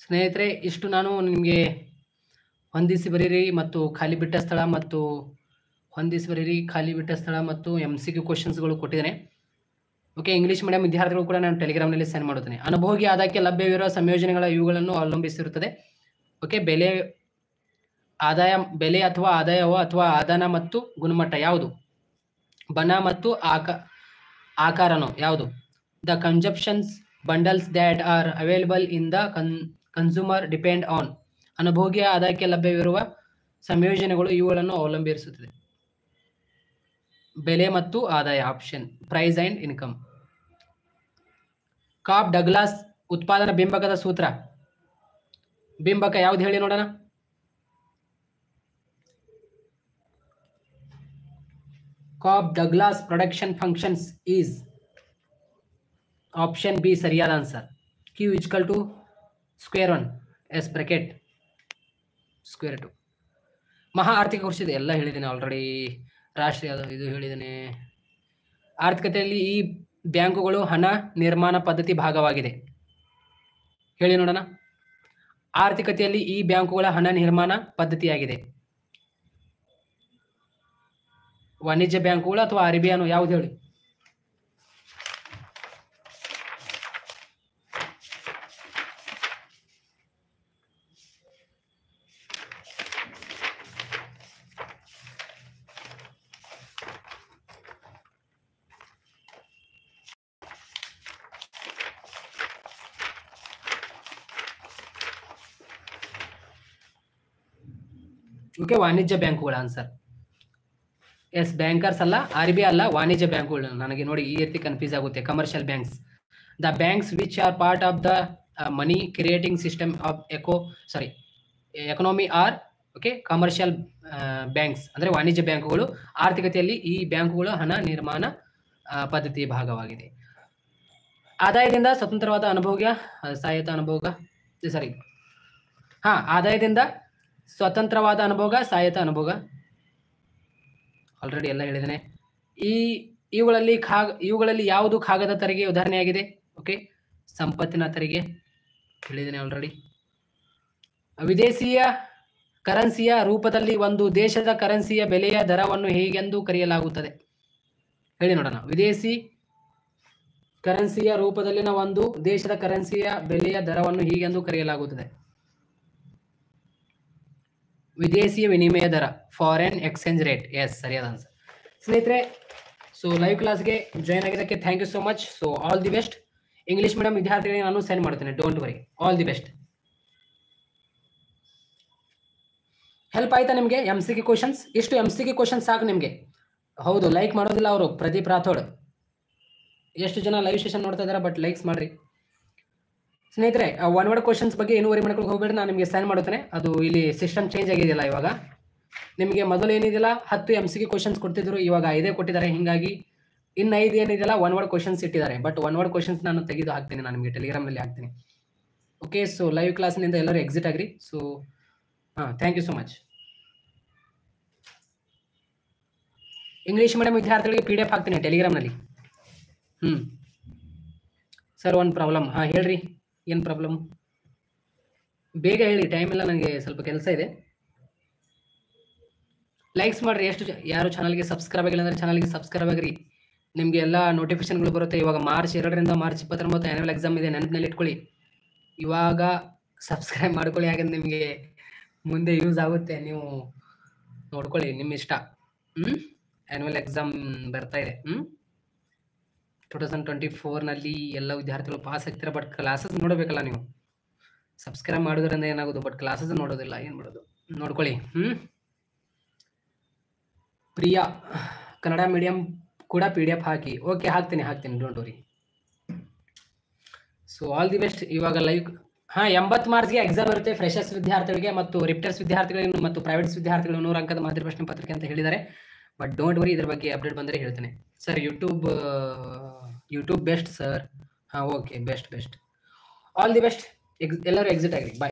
ಸ್ನೇಹಿತರೆ, ಇಷ್ಟು ನಾನು ನಿಮಗೆ ಹೊಂದಿಸಿ ಬರೀರಿ ಮತ್ತು ಖಾಲಿ ಬಿಟ್ಟ ಸ್ಥಳ ಮತ್ತು MCQ ಕ್ವಶನ್ಸ್ಗಳು ಕೊಟ್ಟಿದ್ದೇನೆ. ಇಂಗ್ಲಿಷ್ ಮೀಡಿಯಂ ವಿದ್ಯಾರ್ಥಿಗಳು ಕೂಡ ನಾನು ಟೆಲಿಗ್ರಾಮ್ನಲ್ಲಿ ಸೆಂಡ್ ಮಾಡುತ್ತೇನೆ. ಅನುಭೋಗಿ ಆದಾಯಕ್ಕೆ ಲಭ್ಯವಿರುವ ಸಂಯೋಜನೆಗಳ ಇವುಗಳನ್ನು ಅವಲಂಬಿಸಿರುತ್ತದೆ. ಬೆಲೆ ಅಥವಾ ಆದಾಯವು ಅಥವಾ ಆದಾನ ಮತ್ತು ಗುಣಮಟ್ಟ ಯಾವುದು? ಬಣ ಮತ್ತು ಆಕಾರನು ಯಾವುದು? The consumptions bundles that are available in the consumer depend on. ಅನುಭೋಗಿಯ ಆದಾಯಕ್ಕೆ ಲಭ್ಯವಿರುವ ಸಂಯೋಜನೆಗಳು ಇವುಗಳನ್ನು ಅವಲಂಬಿಸಿರುತ್ತದೆ. ಬೆಲೆ ಮತ್ತು ಆದಾಯ option price and income. Cobb Douglas ಉತ್ಪಾದನಾ ಬಿಂಬಕದ ಸೂತ್ರ. ಬಿಂಬಕ ಯಾವ್ದು ಹೇಳಿ ನೋಡೋಣ? Cobb Douglas production functions is option B ಸರಿಯಾದ answer. Q equal to √1 S bracket √2. ಮಹಾ ಆರ್ಥಿಕ ಕೃಷಿ ಎಲ್ಲ ಹೇಳಿದ್ದೇನೆ ಆಲ್ರೆಡಿ. ರಾಷ್ಟ್ರೀಯ ಇದು ಹೇಳಿದ್ದೇನೆ. ಆರ್ಥಿಕತೆಯಲ್ಲಿ ಈ ಬ್ಯಾಂಕುಗಳು ಹಣ ನಿರ್ಮಾಣ ಪದ್ಧತಿ ಭಾಗವಾಗಿದೆ? ಹೇಳಿ ನೋಡೋಣ. ಆರ್ಥಿಕತೆಯಲ್ಲಿ ಈ ಬ್ಯಾಂಕುಗಳ ಹಣ ನಿರ್ಮಾಣ ಪದ್ಧತಿಯಾಗಿದೆ. ವಾಣಿಜ್ಯ ಬ್ಯಾಂಕುಗಳು ಅಥವಾ RBI ಯಾವ್ದು ಹೇಳಿ? ಓಕೆ, ವಾಣಿಜ್ಯ ಬ್ಯಾಂಕುಗಳ ಆನ್ಸರ್. ಎಸ್, ಬ್ಯಾಂಕರ್ಸ್ ಅಲ್ಲ, RBI ಅಲ್ಲ, ವಾಣಿಜ್ಯ ಬ್ಯಾಂಕುಗಳು. ನನಗೆ ನೋಡಿ ಈ ರೀತಿ ಕನ್ಫ್ಯೂಸ್ ಆಗುತ್ತೆ. Commercial banks, the banks which are part of the money creating system of economy are okay commercial banks ಅಂದರೆ ವಾಣಿಜ್ಯ ಬ್ಯಾಂಕುಗಳು. ಆರ್ಥಿಕತೆಯಲ್ಲಿ ಈ ಬ್ಯಾಂಕುಗಳು ಹಣ ನಿರ್ಮಾಣ ಪದ್ಧತಿಯ ಭಾಗವಾಗಿದೆ. ಆದಾಯದಿಂದ ಸ್ವತಂತ್ರವಾದ ಅನುಭೋಗ ಸಹಾಯತ ಅನುಭೋಗ ಆದಾಯದಿಂದ ಸ್ವತಂತ್ರವಾದ ಅನುಭೋಗ ಸಹಾಯತ ಅನುಭೋಗ ಆಲ್ರೆಡಿ ಎಲ್ಲ ಹೇಳಿದ್ದೇನೆ. ಇವುಗಳಲ್ಲಿ ಯಾವುದು ಕಾಗದ ತೆರಿಗೆ ಉದಾಹರಣೆಯಾಗಿದೆ? ಓಕೆ, ಸಂಪತ್ತಿನ ತೆರಿಗೆ ಹೇಳಿದ್ದೇನೆ ಆಲ್ರೆಡಿ. ವಿದೇಶಿಯ ಕರೆನ್ಸಿಯ ರೂಪದಲ್ಲಿ ಒಂದು ದೇಶದ ಕರೆನ್ಸಿಯ ಬೆಲೆಯ ದರವನ್ನು ಹೇಗೆಂದು ಕರೆಯಲಾಗುತ್ತದೆ? ಹೇಳಿ ನೋಡೋಣ. ವಿದೇಶಿ ಕರೆನ್ಸಿಯ ರೂಪದಲ್ಲಿನ ಒಂದು ದೇಶದ ಕರೆನ್ಸಿಯ ಬೆಲೆಯ ದರವನ್ನು ಹೀಗೆಂದು ಕರೆಯಲಾಗುತ್ತದೆ. ವಿದೇಶಿಯ ವಿನಿಮಯ ದರ, ಫಾರಿನ್ ಎಕ್ಸ್ಚೇಂಜ್ ರೇಟ್. ಎಸ್, ಸರಿಯಾದ ಆನ್ಸರ್. ಸ್ನೇಹಿತರೆ, ಸೊ ಲೈವ್ ಕ್ಲಾಸ್ಗೆ ಜಾಯ್ನ್ ಆಗಿದ್ದಕ್ಕೆ thank you so much. So all the best. English medium ವಿದ್ಯಾರ್ಥಿಗಳಿಗೆ ನಾನು ಸೆಂಡ್ ಮಾಡ್ತೇನೆ, don't worry. All the best. Help ಆಯ್ತಾ ನಿಮಗೆ? MCQ ಕ್ವಶನ್ಸ್, ಇಷ್ಟು MCQ ಕ್ವಶನ್ಸ್ ಸಾಕು ನಿಮಗೆ. ಹೌದು, ಲೈಕ್ ಮಾಡೋದಿಲ್ಲ ಅವರು. ಪ್ರದೀಪ್ ರಾಥೋಡ್, ಎಷ್ಟು ಜನ ಲೈವ್ ಸೆಷನ್ ನೋಡ್ತಾ ಇದ್ದಾರೆ, ಬಟ್ ಲೈಕ್ಸ್ ಮಾಡ್ರಿ ಸ್ನೇಹಿತರೆ. ಒನ್ ವರ್ಡ್ ಕ್ವಶನ್ಸ್ ಬಗ್ಗೆ ಏನೂ ವರಿ ಮಾಡ್ಕೊಂಡು ಹೋಗ್ಬೇಡಿ, ನಾನು ನಿಮಗೆ ಸೆಂಡ್ ಮಾಡುತ್ತೇನೆ. ಅದು ಇಲ್ಲಿ ಸಿಸ್ಟಮ್ ಚೇಂಜ್ ಆಗಿದೆಯಲ್ಲ ಇವಾಗ. ನಿಮಗೆ ಮೊದಲು ಏನಿದೆಯಲ್ಲ 10 MCQ ಕ್ವಶನ್ಸ್ ಕೊಡ್ತಿದ್ರು, ಇವಾಗ 5 ಕೊಟ್ಟಿದ್ದಾರೆ. ಹೀಗಾಗಿ ಇನ್ನು 5 ಏನಿದೆಯಲ್ಲ ಒನ್ ವರ್ಡ್ ಕ್ವಶನ್ಸ್ ಇಟ್ಟಿದ್ದಾರೆ. ಬಟ್ ಒನ್ ವರ್ಡ್ ಕ್ವಶನ್ಸ್ ನಾನು ತೆಗೆದು ಹಾಕ್ತೀನಿ, ನಾನು ನಿಮಗೆ ಟೆಲಿಗ್ರಾಮ್ನಲ್ಲಿ ಹಾಕ್ತೀನಿ. ಓಕೆ, ಸೊ ಲೈವ್ ಕ್ಲಾಸ್ನಿಂದ ಎಲ್ಲರೂ ಎಕ್ಸಿಟ್ ಆಗ್ರಿ. So thank you so much. English medium ವಿದ್ಯಾರ್ಥಿಗಳಿಗೆ PDF ಹಾಕ್ತೀನಿ ಟೆಲಿಗ್ರಾಮ್ನಲ್ಲಿ. ಸರ್ ಒಂದು ಪ್ರಾಬ್ಲಮ್. ಹೇಳ್ರಿ, ಏನು ಪ್ರಾಬ್ಲಮ್? ಬೇಗ ಹೇಳಿ, ಟೈಮ್ ಇಲ್ಲ, ನನಗೆ ಸ್ವಲ್ಪ ಕೆಲಸ ಇದೆ. ಲೈಕ್ಸ್ ಮಾಡಿರಿ. ಯಾರು ಚಾನಲ್ಗೆ ಸಬ್ಸ್ಕ್ರೈಬ್ ಆಗಿಲ್ಲ ಅಂದರೆ ಚಾನಲ್ಗೆ ಸಬ್ಸ್ಕ್ರೈಬ್ ಆಗಿರಿ. ನಿಮಗೆ ಎಲ್ಲ ನೋಟಿಫಿಕೇಶನ್ಗಳು ಬರುತ್ತೆ. ಇವಾಗ March 2ರಿಂದ March 29 ಆ್ಯನ್ಯುವಲ್ ಎಕ್ಸಾಮ್ ಇದೆ, ನೆನಪಿನಲ್ಲಿ ಇಟ್ಕೊಳ್ಳಿ. ಇವಾಗ ಸಬ್ಸ್ಕ್ರೈಬ್ ಮಾಡ್ಕೊಳ್ಳಿ, ಯಾಕಂದ್ರೆ ನಿಮಗೆ ಮುಂದೆ ಯೂಸ್ ಆಗುತ್ತೆ. ನೀವು ನೋಡ್ಕೊಳ್ಳಿ, ನಿಮ್ಮ ಇಷ್ಟ. ಆ್ಯನ್ಯುವಲ್ ಎಕ್ಸಾಮ್ ಬರ್ತಾ ಇದೆ. 2024ನಲ್ಲಿ ಎಲ್ಲ ವಿದ್ಯಾರ್ಥಿಗಳು ಪಾಸ್ ಆಗ್ತೀರ, ಬಟ್ ಕ್ಲಾಸಸ್ ನೋಡಬೇಕಲ್ಲ ನೀವು. ಸಬ್ಸ್ಕ್ರೈಬ್ ಮಾಡೋದ್ರಿಂದ ಏನಾಗೋದು, ಬಟ್ ಕ್ಲಾಸಸ್ ನೋಡೋದಿಲ್ಲ, ಏನು ಮಾಡೋದು ನೋಡ್ಕೊಳ್ಳಿ. ಪ್ರಿಯಾ, ಕನ್ನಡ ಮೀಡಿಯಂ ಕೂಡ PDF ಹಾಕಿ. ಓಕೆ, ಹಾಕ್ತೀನಿ, don't worry. So all the best. ಇವಾಗ ಲೈವ್ 80 ಮಾರ್ಕ್ಸ್ಗೆ ಎಕ್ಸಾಮ್ ಇರುತ್ತೆ ಫ್ರೆಶರ್ಸ್ ವಿದ್ಯಾರ್ಥಿಗಳಿಗೆ ಮತ್ತು ರಿಪ್ಟರ್ಸ್ ವಿದ್ಯಾರ್ಥಿಗಳಿಗೆ ಮತ್ತು ಪ್ರೈವೇಟ್ಸ್ ವಿದ್ಯಾರ್ಥಿಗಳಿಗೆ 100 ಅಂಕದ ಮಾದರಿ ಪ್ರಶ್ನೆ ಪತ್ರಿಕೆ ಅಂತ ಹೇಳಿದ್ದಾರೆ. ಬಟ್ ಡೋಂಟ್ ವರಿ, ಇದ್ರ ಬಗ್ಗೆ ಅಪ್ಡೇಟ್ ಬಂದರೆ ಹೇಳ್ತೇನೆ. Sir YouTube best sir. Okay, best. All the best. ಎಲ್ಲರೂ ಎಕ್ಸಿಟ್ ಆಗಿರಿ. ಬಾಯ್.